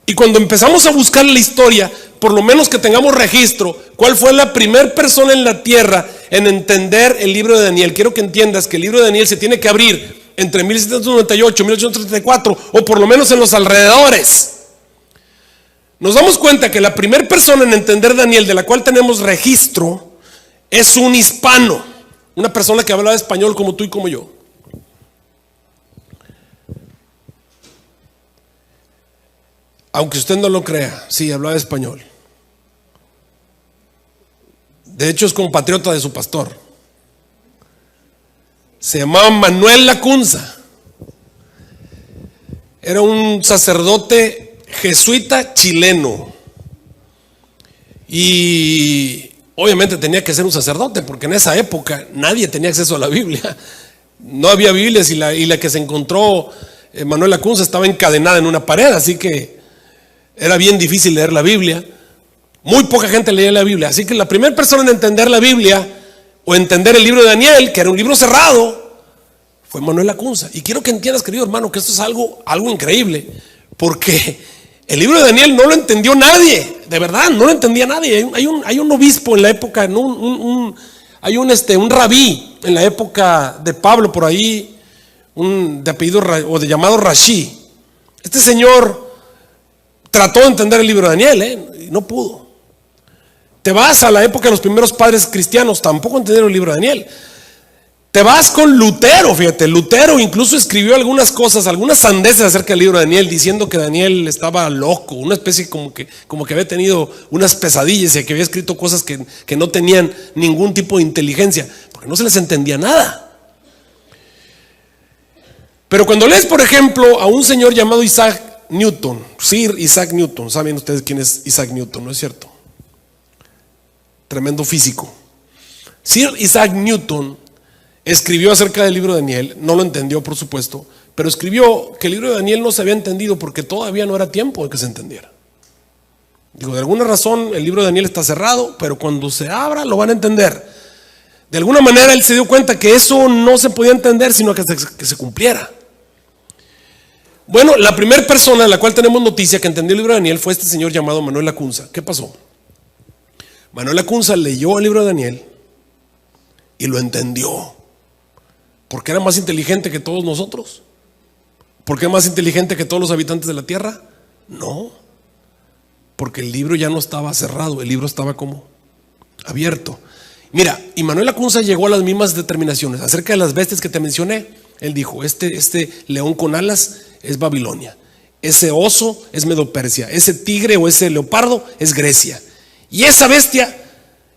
Y cuando empezamos a buscar la historia, por lo menos que tengamos registro, cuál fue la primera persona en la tierra en entender el libro de Daniel. Quiero que entiendas que el libro de Daniel se tiene que abrir entre 1798 y 1834, o por lo menos en los alrededores. Nos damos cuenta que la primera persona en entender Daniel, de la cual tenemos registro, es un hispano, una persona que hablaba español como tú y como yo. Aunque usted no lo crea, sí, hablaba español. De hecho es compatriota de su pastor. Se llamaba Manuel Lacunza. Era un sacerdote jesuita chileno. Y obviamente tenía que ser un sacerdote, porque en esa época nadie tenía acceso a la Biblia. No había Biblias, y la que se encontró Manuel Lacunza estaba encadenada en una pared, así que era bien difícil leer la Biblia. Muy poca gente leía la Biblia. Así que la primera persona en entender la Biblia o entender el libro de Daniel, que era un libro cerrado, fue Manuel Lacunza. Y quiero que entiendas, querido hermano, que esto es algo increíble, porque el libro de Daniel no lo entendió nadie. De verdad, no lo entendía nadie. Hay un obispo en la época, hay un rabí en la época de Pablo por ahí, de apellido o de llamado Rashi. Este señor trató de entender el libro de Daniel, y no pudo. Te vas a la época de los primeros padres cristianos, tampoco entendieron el libro de Daniel. Te vas con Lutero, fíjate, Lutero incluso escribió algunas cosas, algunas sandeces acerca del libro de Daniel, diciendo que Daniel estaba loco, una especie como que había tenido unas pesadillas y que había escrito cosas que no tenían ningún tipo de inteligencia, porque no se les entendía nada. Pero cuando lees, por ejemplo, a un señor llamado Isaac Newton, Sir Isaac Newton, saben ustedes quién es Isaac Newton, ¿no es cierto? Tremendo físico. Sir Isaac Newton escribió acerca del libro de Daniel, no lo entendió por supuesto, pero escribió que el libro de Daniel no se había entendido porque todavía no era tiempo de que se entendiera. Digo, de alguna razón el libro de Daniel está cerrado, pero cuando se abra lo van a entender. De alguna manera él se dio cuenta que eso no se podía entender sino que se cumpliera. Bueno, la primera persona de la cual tenemos noticia que entendió el libro de Daniel fue este señor llamado Manuel Lacunza. ¿Qué pasó? Manuel Lacunza leyó el libro de Daniel y lo entendió. ¿Porque era más inteligente que todos nosotros? ¿Porque era más inteligente que todos los habitantes de la tierra? No, porque el libro ya no estaba cerrado, el libro estaba como abierto. Mira, y Manuel Lacunza llegó a las mismas determinaciones acerca de las bestias que te mencioné. Él dijo, este león con alas es Babilonia, ese oso es Medo-Persia, ese tigre o ese leopardo es Grecia, y esa bestia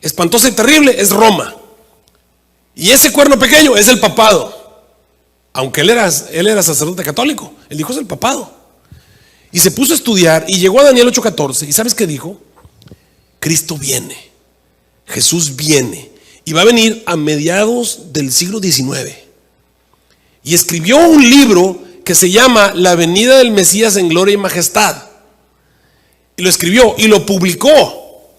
espantosa y terrible es Roma, y ese cuerno pequeño es el papado. Aunque él era sacerdote católico, él dijo es el papado. Y se puso a estudiar y llegó a Daniel 8:14. ¿Y sabes qué dijo? Cristo viene, Jesús viene, y va a venir a mediados del siglo XIX. Y escribió un libro que se llama La venida del Mesías en gloria y majestad. Y lo escribió y lo publicó.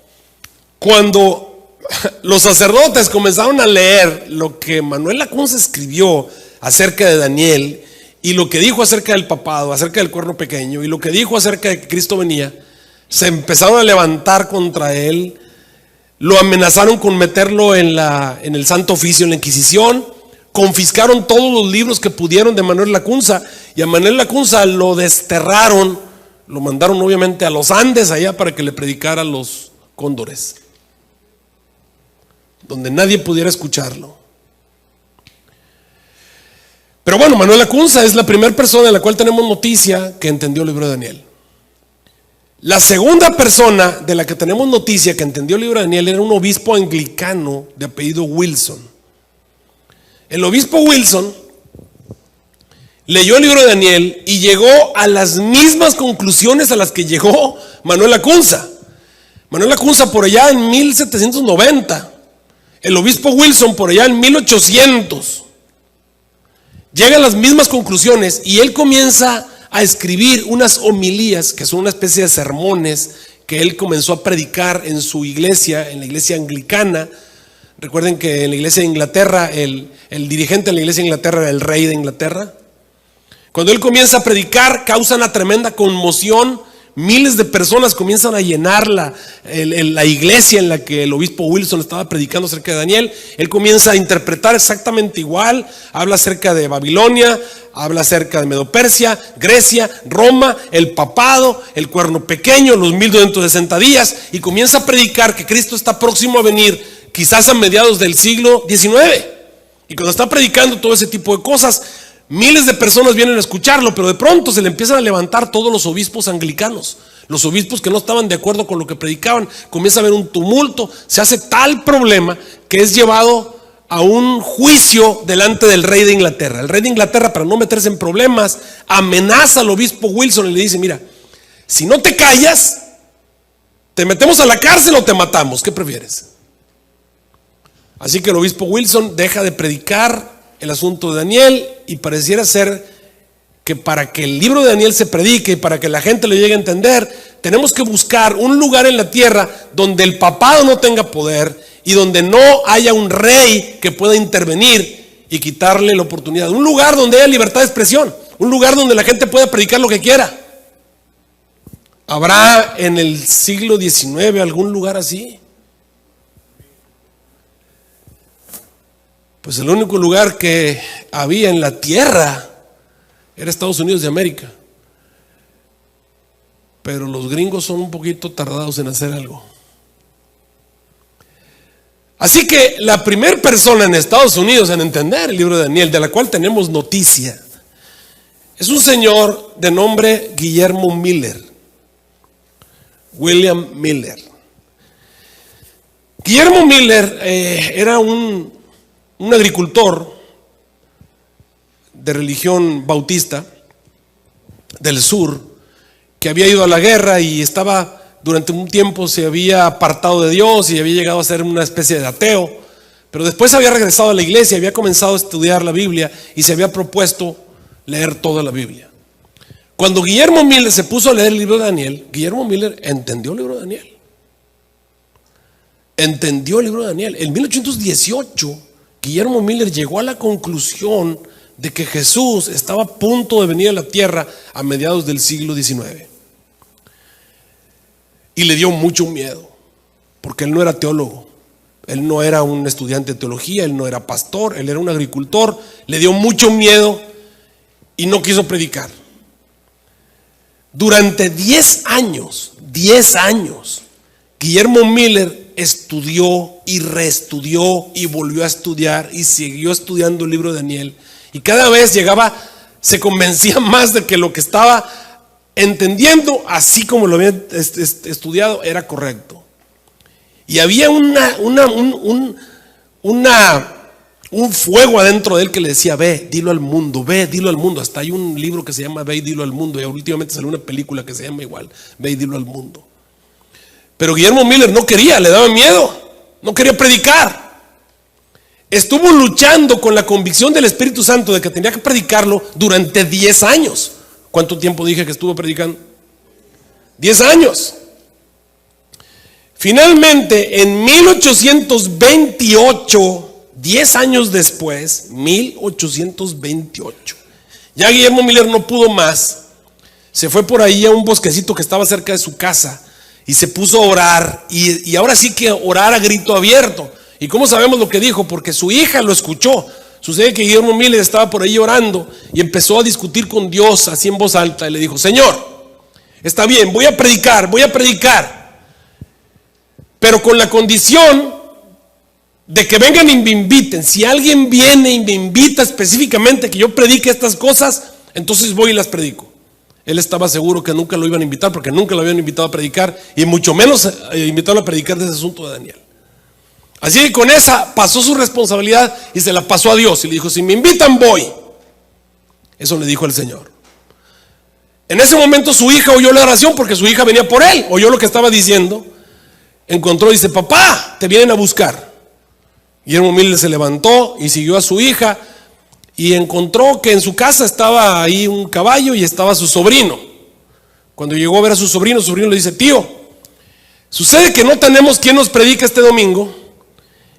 Cuando los sacerdotes comenzaron a leer lo que Manuel Lacunza escribió acerca de Daniel, y lo que dijo acerca del papado, acerca del cuerno pequeño, y lo que dijo acerca de que Cristo venía, se empezaron a levantar contra él. Lo amenazaron con meterlo en el Santo Oficio, en la Inquisición, confiscaron todos los libros que pudieron de Manuel Lacunza, y a Manuel Lacunza lo desterraron, lo mandaron obviamente a los Andes allá para que le predicara a los cóndores, donde nadie pudiera escucharlo. Pero bueno, Manuel Lacunza es la primera persona de la cual tenemos noticia que entendió el libro de Daniel. La segunda persona de la que tenemos noticia que entendió el libro de Daniel era un obispo anglicano de apellido Wilson. El obispo Wilson leyó el libro de Daniel y llegó a las mismas conclusiones a las que llegó Manuel Lacunza. Manuel Lacunza por allá en 1790, el obispo Wilson por allá en 1800. Llega a las mismas conclusiones y él comienza a escribir unas homilías, que son una especie de sermones que él comenzó a predicar en su iglesia, en la iglesia anglicana. Recuerden que en la iglesia de Inglaterra, el dirigente de la iglesia de Inglaterra era el rey de Inglaterra. Cuando él comienza a predicar, causa una tremenda conmoción. Miles de personas comienzan a llenar la iglesia en la que el obispo Wilson estaba predicando acerca de Daniel. Él comienza a interpretar exactamente igual. Habla acerca de Babilonia, habla acerca de Medo-Persia, Grecia, Roma, el papado, el cuerno pequeño, los 1260 días, y comienza a predicar que Cristo está próximo a venir, quizás a mediados del siglo XIX. Y cuando está predicando todo ese tipo de cosas, miles de personas vienen a escucharlo, pero de pronto se le empiezan a levantar todos los obispos anglicanos. Los obispos que no estaban de acuerdo con lo que predicaban, comienza a haber un tumulto, se hace tal problema que es llevado a un juicio delante del rey de Inglaterra. El rey de Inglaterra, para no meterse en problemas, amenaza al obispo Wilson y le dice: mira, si no te callas, te metemos a la cárcel o te matamos, ¿qué prefieres? Así que el obispo Wilson deja de predicar el asunto de Daniel, y pareciera ser que para que el libro de Daniel se predique y para que la gente lo llegue a entender, tenemos que buscar un lugar en la tierra donde el papado no tenga poder y donde no haya un rey que pueda intervenir y quitarle la oportunidad. Un lugar donde haya libertad de expresión, un lugar donde la gente pueda predicar lo que quiera. ¿Habrá en el siglo XIX algún lugar así? Pues el único lugar que había en la tierra era Estados Unidos de América. Pero los gringos son un poquito tardados en hacer algo. Así que la primera persona en Estados Unidos en entender el libro de Daniel, de la cual tenemos noticia, es un señor de nombre Guillermo Miller. William Miller. Guillermo Miller era un agricultor de religión bautista del sur, que había ido a la guerra y estaba durante un tiempo, se había apartado de Dios y había llegado a ser una especie de ateo, pero después había regresado a la iglesia, había comenzado a estudiar la Biblia y se había propuesto leer toda la Biblia. Cuando Guillermo Miller se puso a leer el libro de Daniel, Guillermo Miller entendió el libro de Daniel. Entendió el libro de Daniel. En 1818 Guillermo Miller llegó a la conclusión de que Jesús estaba a punto de venir a la tierra a mediados del siglo XIX. Y le dio mucho miedo, porque él no era teólogo, él no era un estudiante de teología, él no era pastor, él era un agricultor. Le dio mucho miedo y no quiso predicar. Durante 10 años, Guillermo Miller estudió y reestudió y volvió a estudiar y siguió estudiando el libro de Daniel, y cada vez llegaba, se convencía más de que lo que estaba entendiendo, así como lo había estudiado, era correcto. Y había un fuego adentro de él que le decía: ve, dilo al mundo, ve, dilo al mundo. Hasta hay un libro que se llama Ve y dilo al mundo, y últimamente salió una película que se llama igual, Ve y dilo al mundo. Pero Guillermo Miller no quería, le daba miedo, no quería predicar. Estuvo luchando con la convicción del Espíritu Santo de que tenía que predicarlo durante 10 años. ¿Cuánto tiempo dije que estuvo predicando? 10 años. Finalmente, en 1828, 10 años después, 1828, ya Guillermo Miller no pudo más. Se fue por ahí a un bosquecito que estaba cerca de su casa y se puso a orar, y ahora sí que orar a grito abierto. ¿Y cómo sabemos lo que dijo? Porque su hija lo escuchó. Sucede que Guillermo Miller estaba por ahí orando y empezó a discutir con Dios así en voz alta y le dijo: Señor, está bien, voy a predicar, pero con la condición de que vengan y me inviten. Si alguien viene y me invita específicamente que yo predique estas cosas, entonces voy y las predico. Él estaba seguro que nunca lo iban a invitar, porque nunca lo habían invitado a predicar, y mucho menos invitaron a predicar de ese asunto de Daniel. Así que con esa pasó su responsabilidad y se la pasó a Dios y le dijo: si me invitan, voy. Eso le dijo el Señor. En ese momento su hija oyó la oración, porque su hija venía por él, oyó lo que estaba diciendo, encontró y dice: papá, te vienen a buscar. Guillermo Miller se levantó y siguió a su hija y encontró que en su casa estaba ahí un caballo y estaba su sobrino. Cuando llegó a ver a su sobrino le dice: tío, sucede que no tenemos quien nos predique este domingo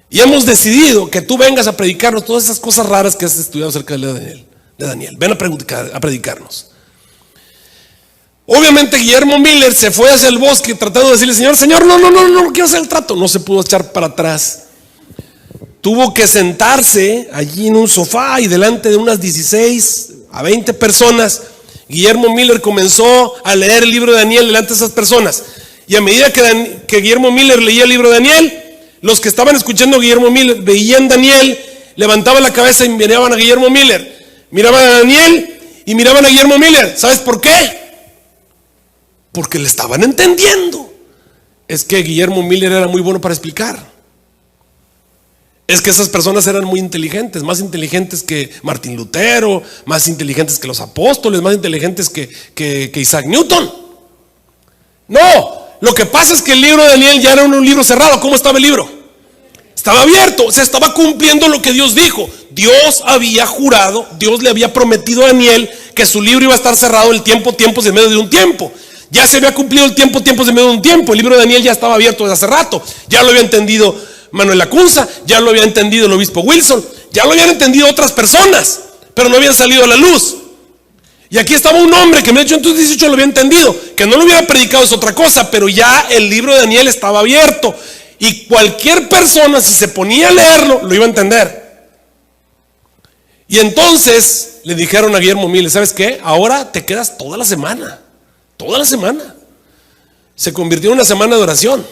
y hemos decidido que tú vengas a predicarnos todas esas cosas raras que has estudiado acerca de Daniel. Ven a predicarnos. Obviamente Guillermo Miller se fue hacia el bosque tratando de decirle: Señor, no quiero hacer el trato. No se pudo echar para atrás. Tuvo que sentarse allí en un sofá y delante de unas 16 a 20 personas, Guillermo Miller comenzó a leer el libro de Daniel delante de esas personas. Y a medida que Guillermo Miller leía el libro de Daniel, los que estaban escuchando a Guillermo Miller veían Daniel, levantaban la cabeza y miraban a Guillermo Miller. Miraban a Daniel y miraban a Guillermo Miller. ¿Sabes por qué? Porque le estaban entendiendo. Es que Guillermo Miller era muy bueno para explicar. Es que esas personas eran muy inteligentes, más inteligentes que Martín Lutero, más inteligentes que los apóstoles, más inteligentes que Isaac Newton. No, lo que pasa es que el libro de Daniel ya era un libro cerrado. ¿Cómo estaba el libro? Estaba abierto, se estaba cumpliendo lo que Dios dijo. Dios había jurado, Dios le había prometido a Daniel que su libro iba a estar cerrado el tiempos en medio de un tiempo. Ya se había cumplido el tiempos en medio de un tiempo. El libro de Daniel ya estaba abierto desde hace rato. Ya lo había entendido Manuel Lacunza, ya lo había entendido el obispo Wilson, ya lo habían entendido otras personas, pero no habían salido a la luz. Y aquí estaba un hombre que en 1818 lo había entendido. Que no lo hubiera predicado es otra cosa, pero ya el libro de Daniel estaba abierto y cualquier persona, si se ponía a leerlo, lo iba a entender. Y entonces le dijeron a Guillermo Miller: ¿sabes qué? Ahora te quedas toda la semana. Se convirtió en una semana de oración.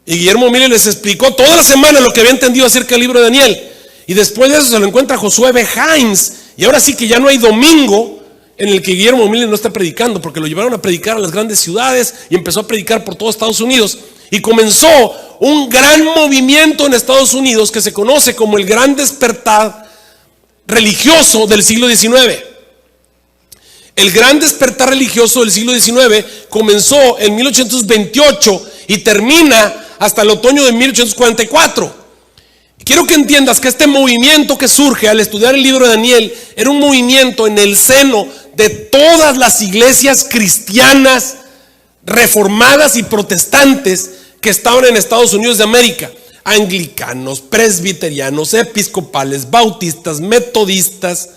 Y Guillermo Miller les explicó toda la semana lo que había entendido acerca del libro de Daniel. Y después de eso se lo encuentra Josué B. Hines. Y ahora sí que ya no hay domingo en el que Guillermo Miller no está predicando, porque lo llevaron a predicar a las grandes ciudades y empezó a predicar por todo Estados Unidos. Y comenzó un gran movimiento en Estados Unidos que se conoce como el Gran Despertar Religioso del siglo XIX. El Gran Despertar Religioso del siglo XIX comenzó en 1828 y termina hasta el otoño de 1844. Quiero que entiendas que este movimiento que surge al estudiar el libro de Daniel era un movimiento en el seno de todas las iglesias cristianas, reformadas y protestantes que estaban en Estados Unidos de América. Anglicanos, presbiterianos, episcopales, bautistas, metodistas.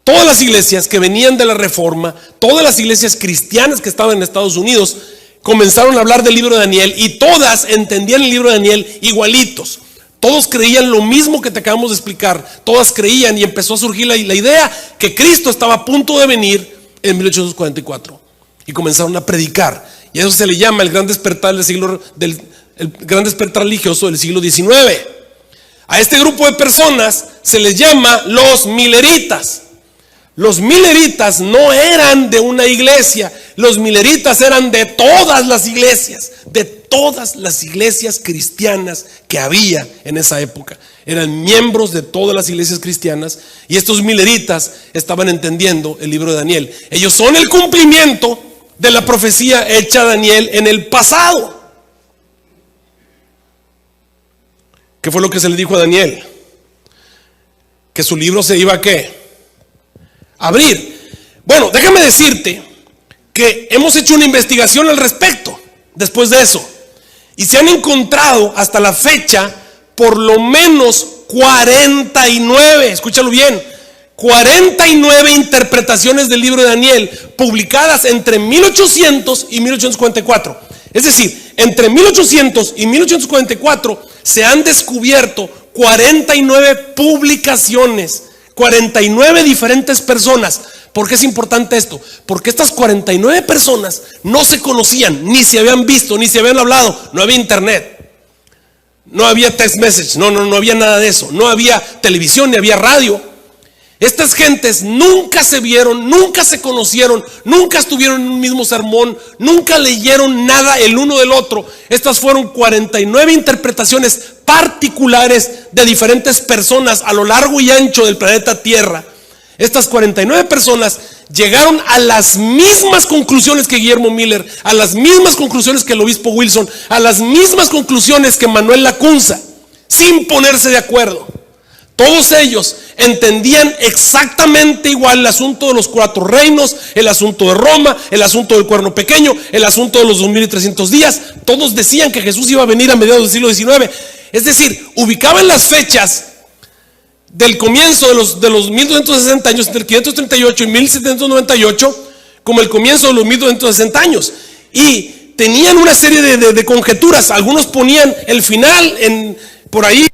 Todas las iglesias que venían de la Reforma, todas las iglesias cristianas que estaban en Estados Unidos, comenzaron a hablar del libro de Daniel y todas entendían el libro de Daniel igualitos. Todos creían lo mismo que te acabamos de explicar. Todas creían y empezó a surgir la idea que Cristo estaba a punto de venir en 1844. Y comenzaron a predicar. Y eso se le llama el Gran Despertar el Gran Despertar Religioso del siglo XIX. A este grupo de personas se les llama los Milleritas. Los Milleritas no eran de una iglesia, los Milleritas eran de todas las iglesias cristianas que había en esa época. Eran miembros de todas las iglesias cristianas y estos Milleritas estaban entendiendo el libro de Daniel. Ellos son el cumplimiento de la profecía hecha a Daniel en el pasado. ¿Qué fue lo que se le dijo a Daniel? Que su libro se iba a ¿qué? Abrir. Bueno, déjame decirte que hemos hecho una investigación al respecto después de eso y se han encontrado hasta la fecha por lo menos 49, escúchalo bien, 49 interpretaciones del libro de Daniel publicadas entre 1800 y 1844. Es decir, entre 1800 y 1844 se han descubierto 49 publicaciones, 49 diferentes personas. ¿Por qué es importante esto? Porque estas 49 personas no se conocían, ni se habían visto, ni se habían hablado. No había internet, no había text message, no había nada de eso. No había televisión, ni había radio. Estas gentes nunca se vieron, nunca se conocieron, nunca estuvieron en un mismo sermón, nunca leyeron nada el uno del otro. Estas fueron 49 interpretaciones particulares de diferentes personas a lo largo y ancho del planeta Tierra. Estas 49 personas llegaron a las mismas conclusiones que Guillermo Miller, a las mismas conclusiones que el obispo Wilson, a las mismas conclusiones que Manuel Lacunza, sin ponerse de acuerdo. Todos ellos entendían exactamente igual el asunto de los 4 reinos, el asunto de Roma, el asunto del cuerno pequeño, el asunto de los 2300 días. Todos decían que Jesús iba a venir a mediados del siglo XIX. Es decir, ubicaban las fechas del comienzo de los 1260 años, entre 538 y 1798, como el comienzo de los 1260 años. Y tenían una serie de conjeturas. Algunos ponían el final por ahí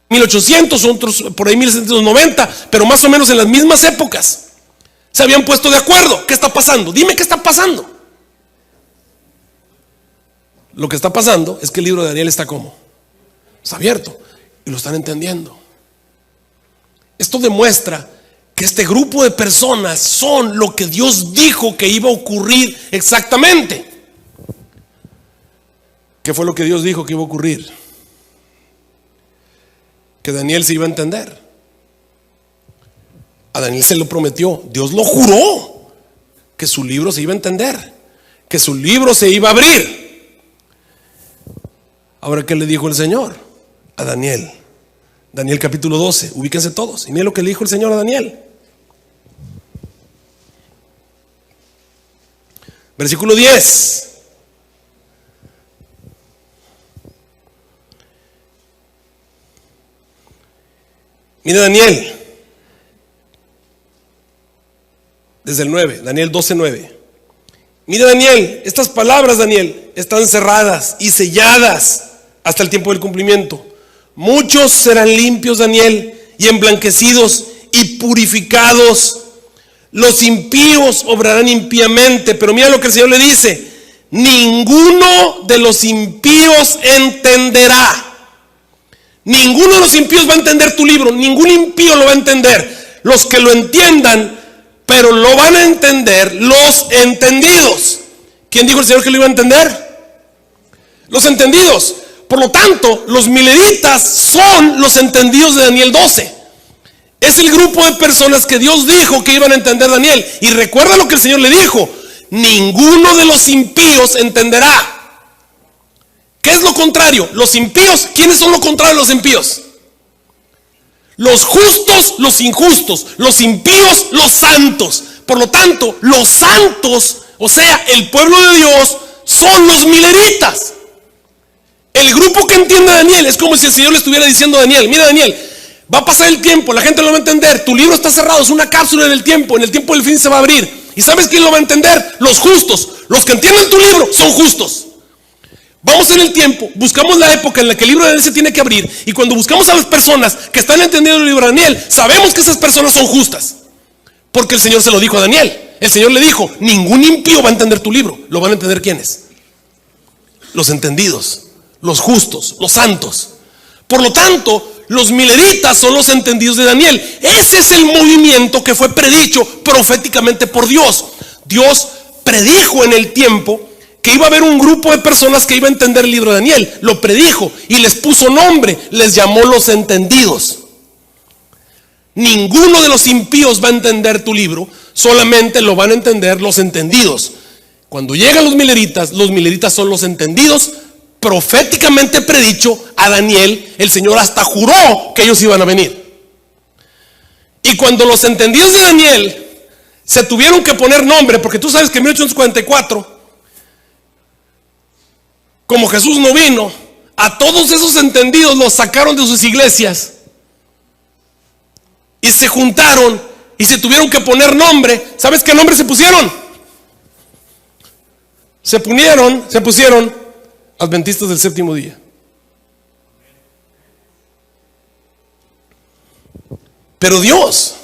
1800, otros por ahí 1790, pero más o menos en las mismas épocas se habían puesto de acuerdo. ¿Qué está pasando? Dime qué está pasando. Lo que está pasando es que el libro de Daniel está ¿cómo? Está abierto y lo están entendiendo. Esto demuestra que este grupo de personas son lo que Dios dijo que iba a ocurrir exactamente. ¿Qué fue lo que Dios dijo que iba a ocurrir? Que Daniel se iba a entender. A Daniel se lo prometió, Dios lo juró, que su libro se iba a entender, que su libro se iba a abrir. Ahora, ¿qué le dijo el Señor a Daniel? Daniel capítulo 12, ubíquense todos y miren lo que le dijo el Señor a Daniel. Versículo 10. Mira Daniel, desde el 9, Daniel 12, 9. Mira Daniel, estas palabras, Daniel, están cerradas y selladas hasta el tiempo del cumplimiento. Muchos serán limpios, Daniel, y emblanquecidos y purificados. Los impíos obrarán impíamente, pero mira lo que el Señor le dice: ninguno de los impíos entenderá. Ninguno de los impíos va a entender tu libro, ningún impío lo va a entender. Los que lo entiendan, pero lo van a entender los entendidos. ¿Quién dijo el Señor que lo iba a entender? Los entendidos. Por lo tanto, los mileritas son los entendidos de Daniel 12. Es el grupo de personas que Dios dijo que iban a entender Daniel. Y recuerda lo que el Señor le dijo: ninguno de los impíos entenderá. ¿Qué es lo contrario? Los impíos. ¿Quiénes son lo contrario de los impíos? Los justos, los injustos. Los impíos, los santos. Por lo tanto, los santos, o sea, el pueblo de Dios, son los mileritas. El grupo que entiende a Daniel es como si el Señor le estuviera diciendo a Daniel: mira Daniel, va a pasar el tiempo, la gente lo va a entender, tu libro está cerrado, es una cápsula en el tiempo del fin se va a abrir. ¿Y sabes quién lo va a entender? Los justos. Los que entienden tu libro son justos. Vamos en el tiempo, buscamos la época en la que el libro de Daniel se tiene que abrir, y cuando buscamos a las personas que están entendiendo el libro de Daniel, sabemos que esas personas son justas, porque el Señor se lo dijo a Daniel. El Señor le dijo: ningún impío va a entender tu libro. ¿Lo van a entender quiénes? Los entendidos, los justos, los santos. Por lo tanto, los mileritas son los entendidos de Daniel. Ese es el movimiento que fue predicho proféticamente por Dios. Dios predijo en el tiempo que iba a haber un grupo de personas que iba a entender el libro de Daniel. Lo predijo y les puso nombre, les llamó los entendidos. Ninguno de los impíos va a entender tu libro, solamente lo van a entender los entendidos. Cuando llegan los mileritas son los entendidos. Proféticamente predicho a Daniel, el Señor hasta juró que ellos iban a venir. Y cuando los entendidos de Daniel se tuvieron que poner nombre, porque tú sabes que en 1844, como Jesús no vino, a todos esos entendidos los sacaron de sus iglesias y se juntaron y se tuvieron que poner nombre. ¿Sabes qué nombre se pusieron? Se pusieron Adventistas del Séptimo Día. Pero Dios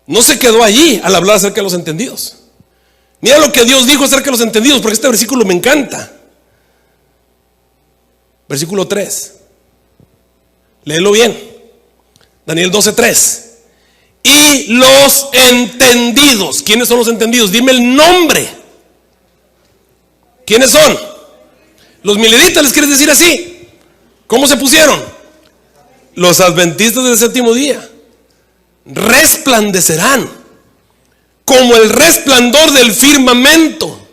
no se quedó allí al hablar acerca de los entendidos. Mira lo que Dios dijo acerca de los entendidos, porque este versículo me encanta. Versículo 3. Léelo bien. Daniel 12:3. Y los entendidos. ¿Quiénes son los entendidos? Dime el nombre. ¿Quiénes son? Los milenitas, ¿les quieres decir así? ¿Cómo se pusieron? Los adventistas del séptimo día. Resplandecerán como el resplandor del firmamento,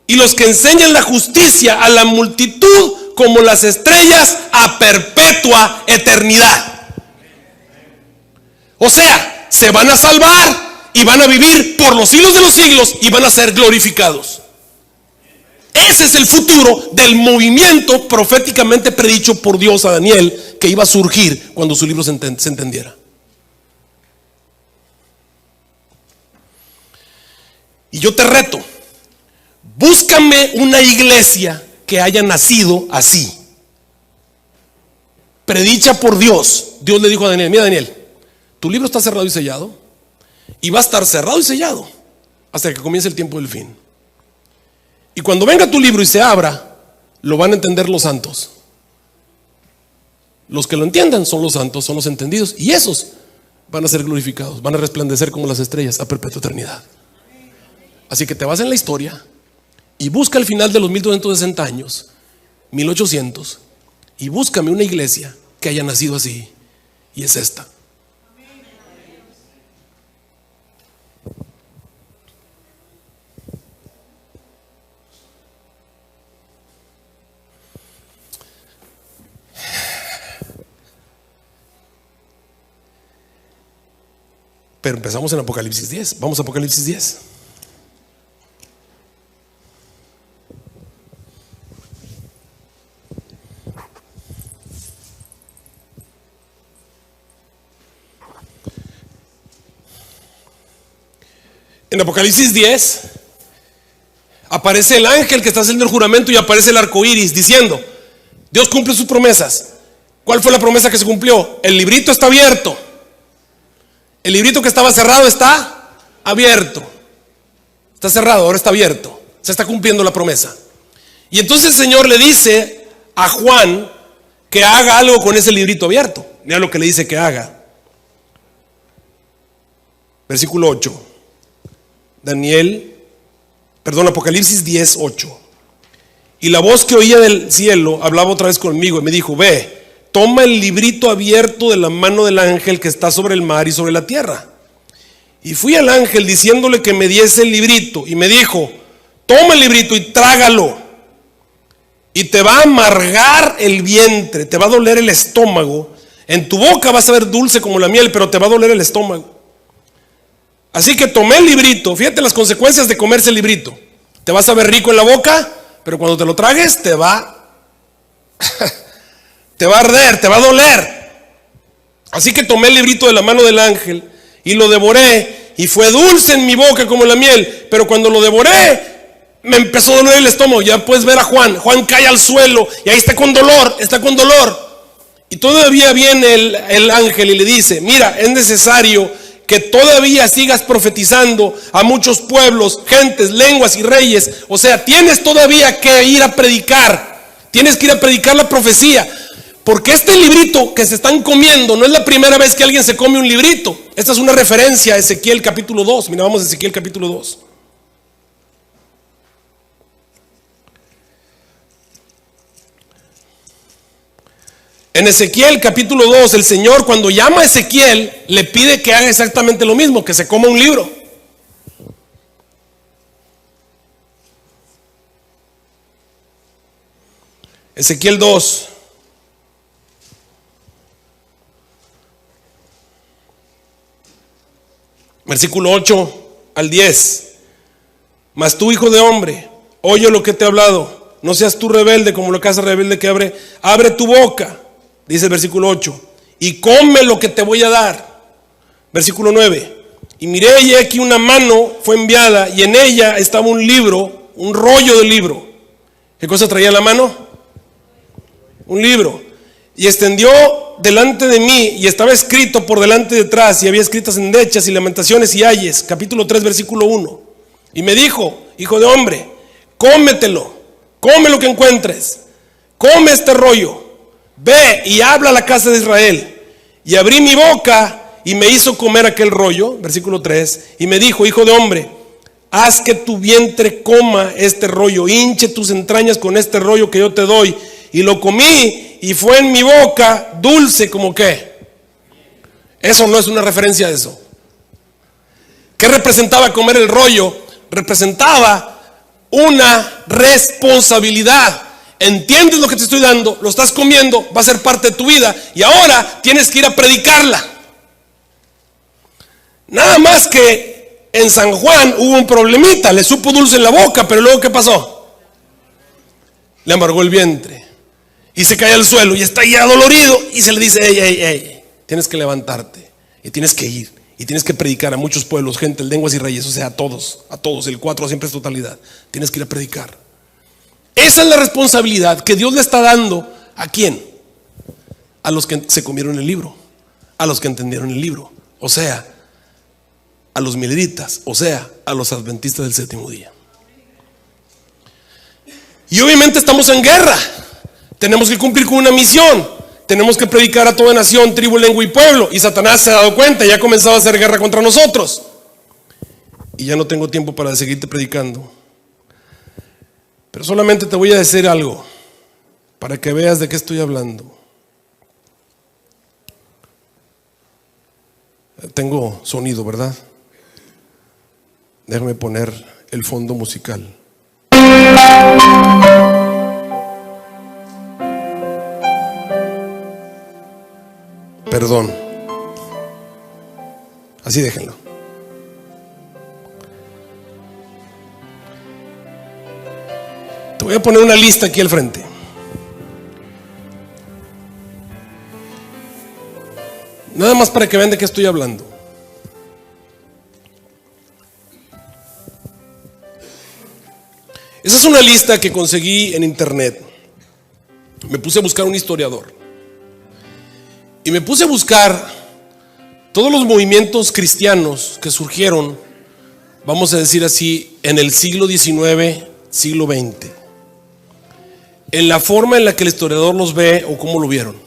y los que enseñan la justicia a la multitud como las estrellas a perpetua eternidad. O sea, se van a salvar y van a vivir por los siglos de los siglos y van a ser glorificados. Ese es el futuro del movimiento proféticamente predicho por Dios a Daniel, que iba a surgir cuando su libro se entendiera. Y yo te reto, búscame una iglesia que haya nacido así, predicha por Dios. Dios le dijo a Daniel: mira, Daniel, tu libro está cerrado y sellado, y va a estar cerrado y sellado hasta que comience el tiempo del fin. Y cuando venga tu libro y se abra, lo van a entender los santos. Los que lo entiendan son los santos, son los entendidos, y esos van a ser glorificados, van a resplandecer como las estrellas a perpetua eternidad. Así que te vas en la historia y busca el final de los 1260 años, 1800, y búscame una iglesia que haya nacido así, y es esta. Pero empezamos en Apocalipsis 10. Vamos a Apocalipsis 10. En Apocalipsis 10 aparece el ángel que está haciendo el juramento, y aparece el arco iris diciendo: Dios cumple sus promesas. ¿Cuál fue la promesa que se cumplió? El librito está abierto. El librito que estaba cerrado está abierto. Está cerrado, ahora está abierto. Se está cumpliendo la promesa. Y entonces el Señor le dice a Juan que haga algo con ese librito abierto. Mira lo que le dice que haga. Versículo 8. Apocalipsis 10, 8. Y la voz que oía del cielo hablaba otra vez conmigo y me dijo: ve, toma el librito abierto de la mano del ángel que está sobre el mar y sobre la tierra. Y fui al ángel diciéndole que me diese el librito, y me dijo: toma el librito y trágalo, y te va a amargar el vientre, te va a doler el estómago. En tu boca vas a ver dulce como la miel, pero te va a doler el estómago. Así que tomé el librito. Fíjate las consecuencias de comerse el librito. Te vas a ver rico en la boca, pero cuando te lo tragues te va te va a arder, te va a doler. Así que tomé el librito de la mano del ángel y lo devoré, y fue dulce en mi boca como la miel, pero cuando lo devoré me empezó a doler el estómago. Ya puedes ver a Juan. Juan cae al suelo y ahí está con dolor, Y todavía viene el ángel y le dice: mira, es necesario que todavía sigas profetizando a muchos pueblos, gentes, lenguas y reyes. O sea, tienes todavía que ir a predicar. Tienes que ir a predicar la profecía. Porque este librito que se están comiendo no es la primera vez que alguien se come un librito. Esta es una referencia a Ezequiel capítulo 2. Mira, vamos a Ezequiel capítulo 2. En Ezequiel capítulo 2, el Señor, cuando llama a Ezequiel, le pide que haga exactamente lo mismo, que se coma un libro. Ezequiel 2. Versículo 8 al 10. Mas tú, hijo de hombre, oye lo que te he hablado. No seas tú rebelde como la casa rebelde que abre tu boca. Dice el versículo 8, y come lo que te voy a dar. Versículo 9, y miré y aquí una mano fue enviada, y en ella estaba un libro, un rollo de libro. ¿Qué cosa traía en la mano? Un libro. Y extendió delante de mí, y estaba escrito por delante y detrás, y había escritas endechas y lamentaciones y ayes, capítulo 3, versículo 1. Y me dijo: hijo de hombre, cómetelo, come lo que encuentres, come este rollo, ve y habla a la casa de Israel. Y abrí mi boca y me hizo comer aquel rollo, versículo 3, y me dijo: hijo de hombre, haz que tu vientre coma este rollo, hinche tus entrañas con este rollo que yo te doy. Y lo comí y fue en mi boca dulce como qué. Eso no es una referencia a eso. ¿Qué representaba comer el rollo? Representaba una responsabilidad. ¿Entiendes lo que te estoy dando? Lo estás comiendo, va a ser parte de tu vida y ahora tienes que ir a predicarla. Nada más que en San Juan hubo un problemita, le supo dulce en la boca, pero luego ¿qué pasó? Le amargó el vientre y se cae al suelo y está ya dolorido y se le dice: ey, tienes que levantarte y tienes que ir y tienes que predicar a muchos pueblos, gente, lenguas y reyes, o sea, a todos, el 4 siempre es totalidad. Tienes que ir a predicar. Esa es la responsabilidad que Dios le está dando. ¿A quién? A los que se comieron el libro, a los que entendieron el libro, o sea, a los mileritas, o sea, a los adventistas del séptimo día. Y obviamente estamos en guerra. Tenemos que cumplir con una misión. Tenemos que predicar a toda nación, tribu, lengua y pueblo. Y Satanás se ha dado cuenta y ha comenzado a hacer guerra contra nosotros. Y ya no tengo tiempo para seguirte predicando. Pero solamente te voy a decir algo para que veas de qué estoy hablando. Tengo sonido, ¿verdad? Déjame poner el fondo musical. Perdón. Así déjenlo. Te voy a poner una lista aquí al frente. Nada más para que vean de qué estoy hablando. Esa es una lista que conseguí en internet. Me puse a buscar un historiador. Y me puse a buscar todos los movimientos cristianos que surgieron, vamos a decir así, en el siglo XIX, siglo XX. En la forma en la que el historiador los ve o cómo lo vieron.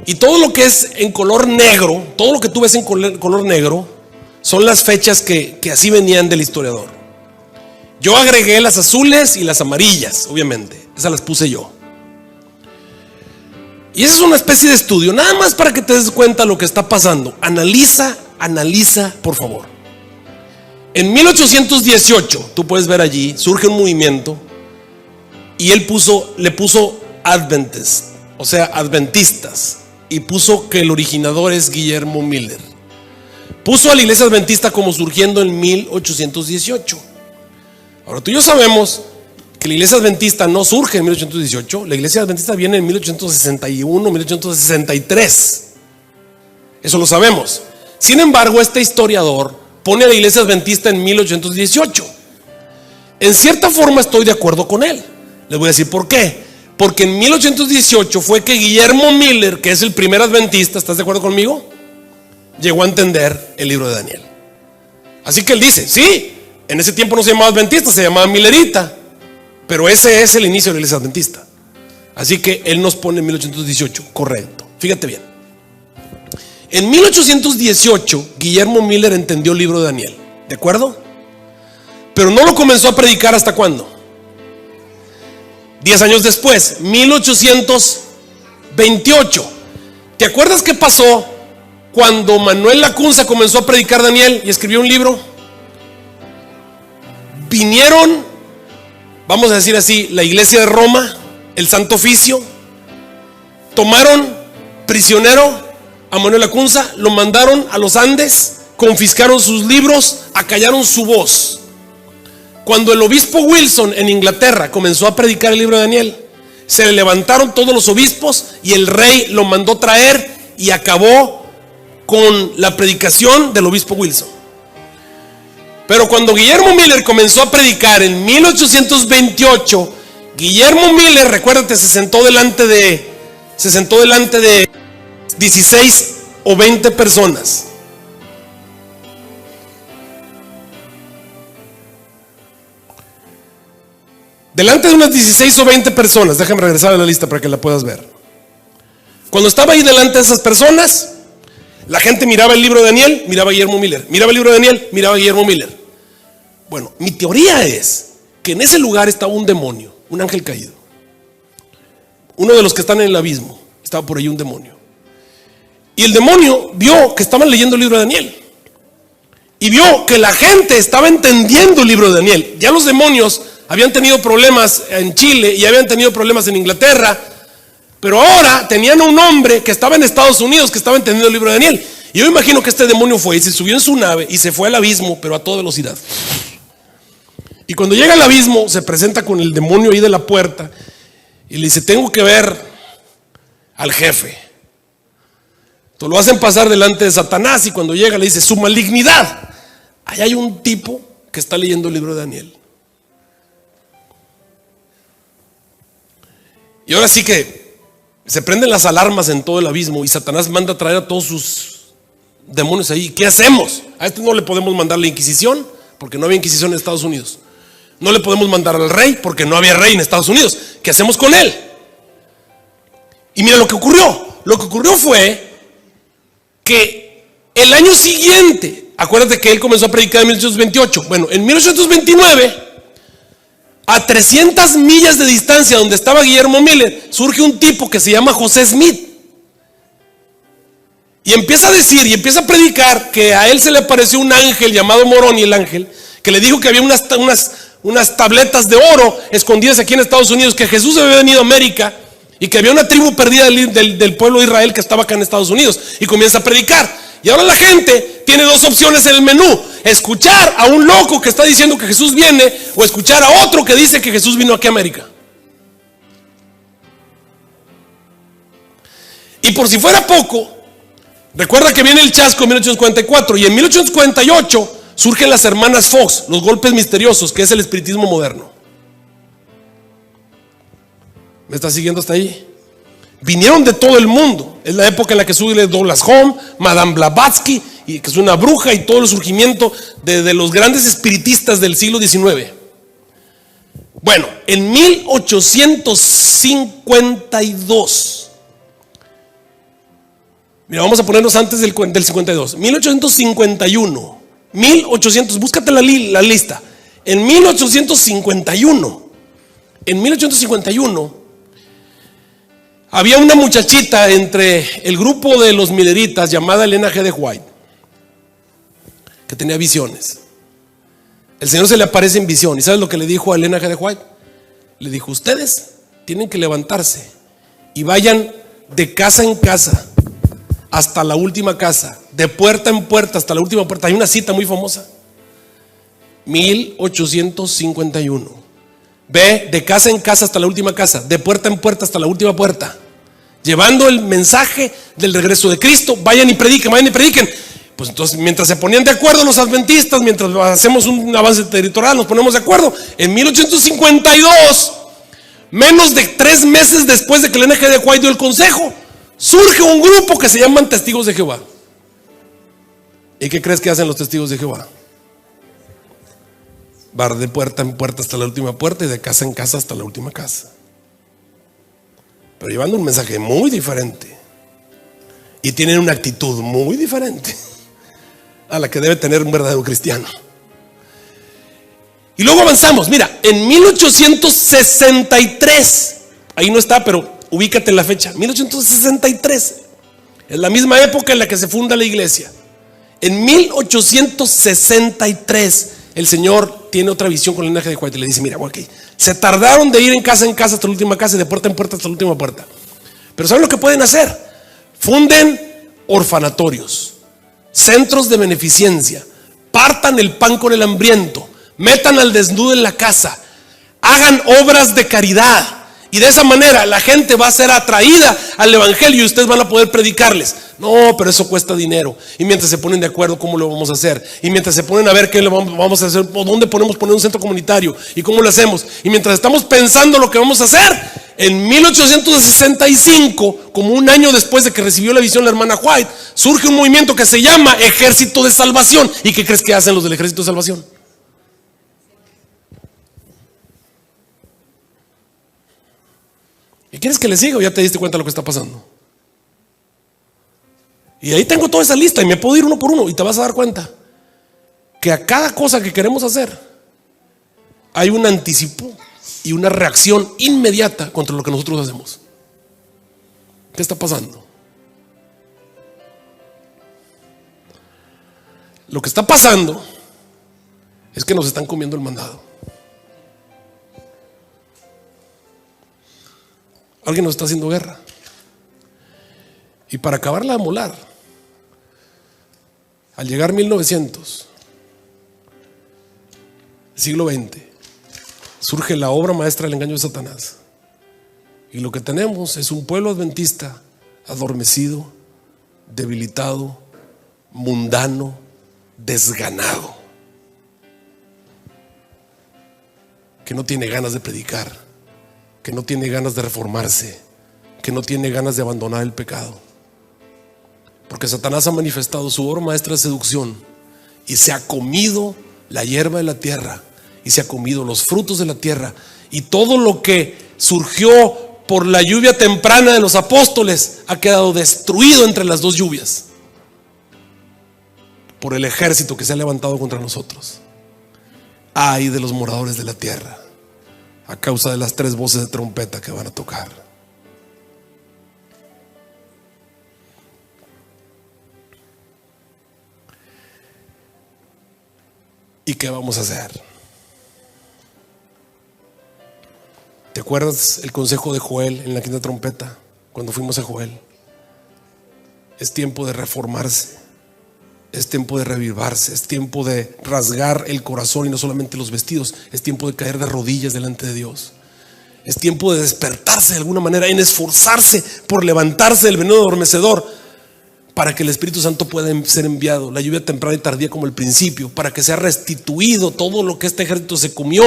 Y todo lo que es en color negro, todo lo que tú ves en color negro, son las fechas que así venían del historiador. Yo agregué las azules y las amarillas, obviamente. Esas las puse yo. Y esa es una especie de estudio, nada más para que te des cuenta de lo que está pasando. Analiza, por favor. En 1818, tú puedes ver allí, surge un movimiento y él le puso Adventist, o sea, adventistas, y puso que el originador es Guillermo Miller. Puso a la iglesia adventista como surgiendo en 1818. Ahora tú y yo sabemos que la iglesia adventista no surge en 1818, la iglesia adventista viene en 1861, 1863. Eso lo sabemos. Sin embargo, este historiador pone a la iglesia adventista en 1818. En cierta forma estoy de acuerdo con él. Les voy a decir por qué. Porque en 1818 fue que Guillermo Miller, que es el primer adventista, ¿estás de acuerdo conmigo?, llegó a entender el libro de Daniel. Así que él dice, sí, en ese tiempo no se llamaba adventista, se llamaba milerita, pero ese es el inicio de la iglesia adventista. Así que él nos pone en 1818, correcto. Fíjate bien. En 1818 Guillermo Miller entendió el libro de Daniel, ¿de acuerdo? Pero no lo comenzó a predicar ¿hasta cuándo? 10 años después, 1828. ¿Te acuerdas qué pasó cuando Manuel Lacunza comenzó a predicar Daniel y escribió un libro? Vinieron, vamos a decir así, la iglesia de Roma, el Santo Oficio, tomaron prisionero a Manuel Lacunza, lo mandaron a los Andes, confiscaron sus libros, acallaron su voz. Cuando el obispo Wilson en Inglaterra comenzó a predicar el libro de Daniel, se le levantaron todos los obispos y el rey lo mandó traer y acabó con la predicación del obispo Wilson. Pero cuando Guillermo Miller comenzó a predicar en 1828, Guillermo Miller, recuérdate, se sentó delante de 16 o 20 personas. Delante de unas 16 o 20 personas, déjame regresar a la lista para que la puedas ver. Cuando estaba ahí delante de esas personas, la gente miraba el libro de Daniel, miraba a Guillermo Miller, miraba el libro de Daniel, miraba a Guillermo Miller. Bueno, mi teoría es que en ese lugar estaba un demonio, un ángel caído. Uno de los que están en el abismo, estaba por ahí un demonio. Y el demonio vio que estaban leyendo el libro de Daniel. Y vio que la gente estaba entendiendo el libro de Daniel. Ya los demonios habían tenido problemas en Chile y habían tenido problemas en Inglaterra, pero ahora tenían a un hombre que estaba en Estados Unidos que estaba entendiendo el libro de Daniel. Y yo imagino que este demonio fue y se subió en su nave y se fue al abismo, pero a toda velocidad. Y cuando llega al abismo se presenta con el demonio ahí de la puerta y le dice: tengo que ver al jefe. Entonces lo hacen pasar delante de Satanás y cuando llega le dice: su malignidad. Ahí hay un tipo que está leyendo el libro de Daniel. Y ahora sí que se prenden las alarmas en todo el abismo y Satanás manda a traer a todos sus demonios ahí. ¿Qué hacemos? A este no le podemos mandar la Inquisición porque no había Inquisición en Estados Unidos. No le podemos mandar al rey porque no había rey en Estados Unidos. ¿Qué hacemos con él? Y mira lo que ocurrió. Lo que ocurrió fue que el año siguiente, acuérdate que él comenzó a predicar en 1828. Bueno, en 1829, a 300 millas de distancia donde estaba Guillermo Miller, surge un tipo que se llama José Smith. Y empieza a decir y empieza a predicar que a él se le apareció un ángel llamado Moroni, el ángel, que le dijo que había unas tabletas de oro escondidas aquí en Estados Unidos, que Jesús había venido a América y que había una tribu perdida del pueblo de Israel que estaba acá en Estados Unidos. Y comienza a predicar. Y ahora la gente tiene dos opciones en el menú: escuchar a un loco que está diciendo que Jesús viene, o escuchar a otro que dice que Jesús vino aquí a América. Y por si fuera poco, recuerda que viene el chasco en 1844 y en 1848 surgen las hermanas Fox, los golpes misteriosos, que es el espiritismo moderno. ¿Me estás siguiendo hasta ahí? Vinieron de todo el mundo. Es la época en la que sube Douglas Home, Madame Blavatsky, y que es una bruja, y todo el surgimiento de los grandes espiritistas del siglo XIX. Bueno, en 1852, mira, vamos a ponernos antes del 52, 1851, 1800, búscate la lista. En 1851, había una muchachita entre el grupo de los Milleritas llamada Elena G. de White, que tenía visiones. El Señor se le aparece en visión. ¿Y sabes lo que le dijo a Elena G. de White? Le dijo: ustedes tienen que levantarse y vayan de casa en casa hasta la última casa, de puerta en puerta hasta la última puerta. Hay una cita muy famosa, 1851. Ve de casa en casa hasta la última casa, de puerta en puerta hasta la última puerta, llevando el mensaje del regreso de Cristo. Vayan y prediquen, vayan y prediquen. Pues entonces, mientras se ponían de acuerdo los adventistas, mientras hacemos un avance territorial, nos ponemos de acuerdo. En 1852, menos de 3 meses después de que el NG de White dio el consejo, surge un grupo que se llaman Testigos de Jehová. ¿Y qué crees que hacen los Testigos de Jehová? Va de puerta en puerta hasta la última puerta y de casa en casa hasta la última casa, pero llevando un mensaje muy diferente, y tienen una actitud muy diferente a la que debe tener un verdadero cristiano. Y luego avanzamos. Mira, en 1863, ahí no está, pero ubícate en la fecha, 1863, es la misma época en la que se funda la iglesia. En 1863 el Señor tiene otra visión con el linaje de White y le dice: mira, ok, se tardaron de ir en casa hasta la última casa y de puerta en puerta hasta la última puerta, pero ¿saben lo que pueden hacer? Funden orfanatorios, centros de beneficencia, partan el pan con el hambriento, metan al desnudo en la casa, hagan obras de caridad, y de esa manera la gente va a ser atraída al evangelio y ustedes van a poder predicarles. No, pero eso cuesta dinero. Y mientras se ponen de acuerdo cómo lo vamos a hacer, y mientras se ponen a ver qué vamos a hacer, o dónde podemos poner un centro comunitario y cómo lo hacemos, y mientras estamos pensando lo que vamos a hacer, En 1865, como un año después de que recibió la visión la hermana White, surge un movimiento que se llama Ejército de Salvación. ¿Y qué crees que hacen los del Ejército de Salvación? ¿Y quieres que le siga o ya te diste cuenta de lo que está pasando? Y ahí tengo toda esa lista y me puedo ir uno por uno y te vas a dar cuenta que a cada cosa que queremos hacer hay un anticipo y una reacción inmediata contra lo que nosotros hacemos. ¿Qué está pasando? Lo que está pasando es que nos están comiendo el mandado. Alguien nos está haciendo guerra. Y para acabarla de molar, al llegar 1900, siglo XX, surge la obra maestra del engaño de Satanás. Y lo que tenemos es un pueblo adventista adormecido, debilitado, mundano, desganado, que no tiene ganas de predicar, que no tiene ganas de reformarse, que no tiene ganas de abandonar el pecado. Porque Satanás ha manifestado su obra maestra de seducción y se ha comido la hierba de la tierra y se ha comido los frutos de la tierra, y todo lo que surgió por la lluvia temprana de los apóstoles ha quedado destruido entre las dos lluvias por el ejército que se ha levantado contra nosotros. Ay de los moradores de la tierra a causa de las 3 voces de trompeta que van a tocar. ¿Y qué vamos a hacer? ¿Te acuerdas el consejo de Joel en la 5ª trompeta? Cuando fuimos a Joel. Es tiempo de reformarse, es tiempo de revivarse, es tiempo de rasgar el corazón y no solamente los vestidos. Es tiempo de caer de rodillas delante de Dios. Es tiempo de despertarse de alguna manera, en esforzarse por levantarse del veneno adormecedor, para que el Espíritu Santo pueda ser enviado, la lluvia temprana y tardía como el principio, para que sea restituido todo lo que este ejército se comió,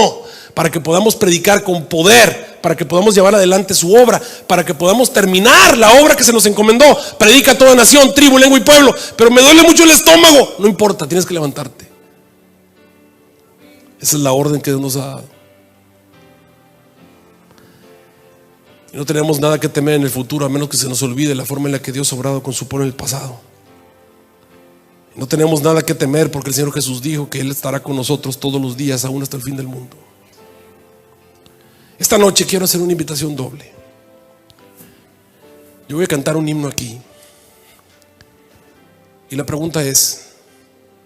para que podamos predicar con poder, para que podamos llevar adelante su obra, para que podamos terminar la obra que se nos encomendó. Predica a toda nación, tribu, lengua y pueblo. Pero me duele mucho el estómago. No importa, tienes que levantarte. Esa es la orden que Dios nos ha dado. Y no tenemos nada que temer en el futuro, a menos que se nos olvide la forma en la que Dios ha obrado con su pueblo en el pasado. No tenemos nada que temer, porque el Señor Jesús dijo que Él estará con nosotros todos los días, aún hasta el fin del mundo. Esta noche quiero hacer una invitación doble. Yo voy a cantar un himno aquí, y la pregunta es: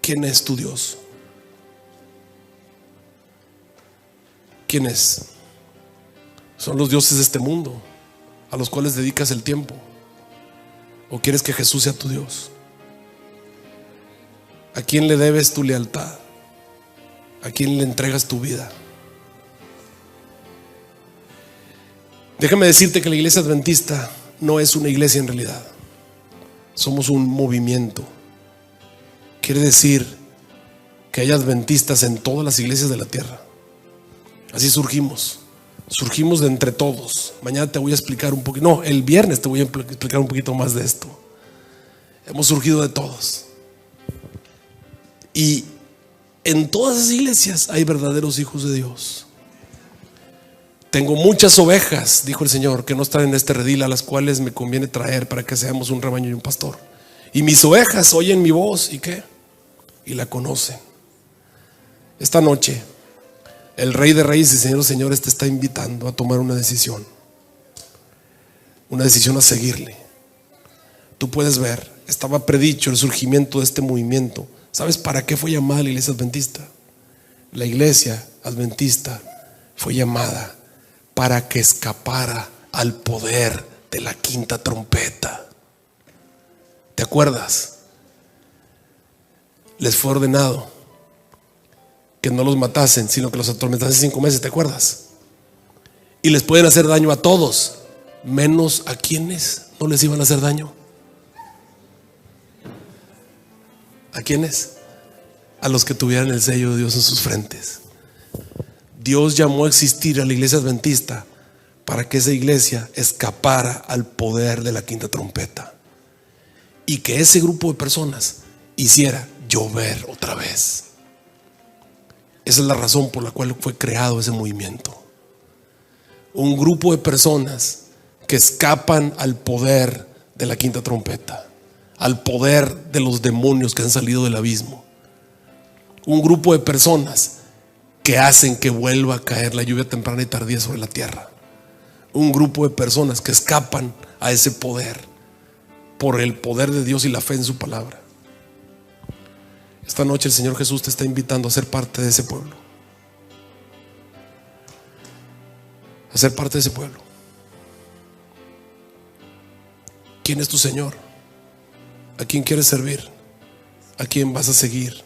¿quién es tu Dios? ¿Quién es? ¿Son los dioses de este mundo a los cuales dedicas el tiempo? ¿O quieres que Jesús sea tu Dios? ¿A quién le debes tu lealtad? ¿A quién le entregas tu vida? Déjame decirte que la iglesia adventista no es una iglesia en realidad. Somos un movimiento. Quiere decir que hay adventistas en todas las iglesias de la tierra. Así surgimos. Surgimos de entre todos. Mañana te voy a explicar un poquito. No, el viernes te voy a explicar un poquito más de esto. Hemos surgido de todos. Y en todas las iglesias hay verdaderos hijos de Dios. Tengo muchas ovejas, dijo el Señor, que no están en este redil, a las cuales me conviene traer para que seamos un rebaño y un pastor. Y mis ovejas oyen mi voz. ¿Y qué? Y la conocen. Esta noche el Rey de Reyes y Señor de Señores te está invitando a tomar una decisión a seguirle. Tú puedes ver, estaba predicho el surgimiento de este movimiento. ¿Sabes para qué fue llamada la iglesia adventista? La iglesia adventista fue llamada para que escapara al poder de la 5ª trompeta. ¿Te acuerdas? Les fue ordenado que no los matasen, sino que los atormentasen 5 meses, ¿te acuerdas? Y les pueden hacer daño a todos, menos a quienes no les iban a hacer daño. ¿A quiénes? A los que tuvieran el sello de Dios en sus frentes. Dios llamó a existir a la iglesia adventista para que esa iglesia escapara al poder de la quinta trompeta y que ese grupo de personas hiciera llover otra vez. Esa es la razón por la cual fue creado ese movimiento. Un grupo de personas que escapan al poder de la quinta trompeta, al poder de los demonios que han salido del abismo. Un grupo de personas que hacen que vuelva a caer la lluvia temprana y tardía sobre la tierra. Un grupo de personas que escapan a ese poder por el poder de Dios y la fe en su palabra. Esta noche el Señor Jesús te está invitando a ser parte de ese pueblo, a ser parte de ese pueblo. ¿Quién es tu Señor? ¿A quién quieres servir? ¿A quién vas a seguir?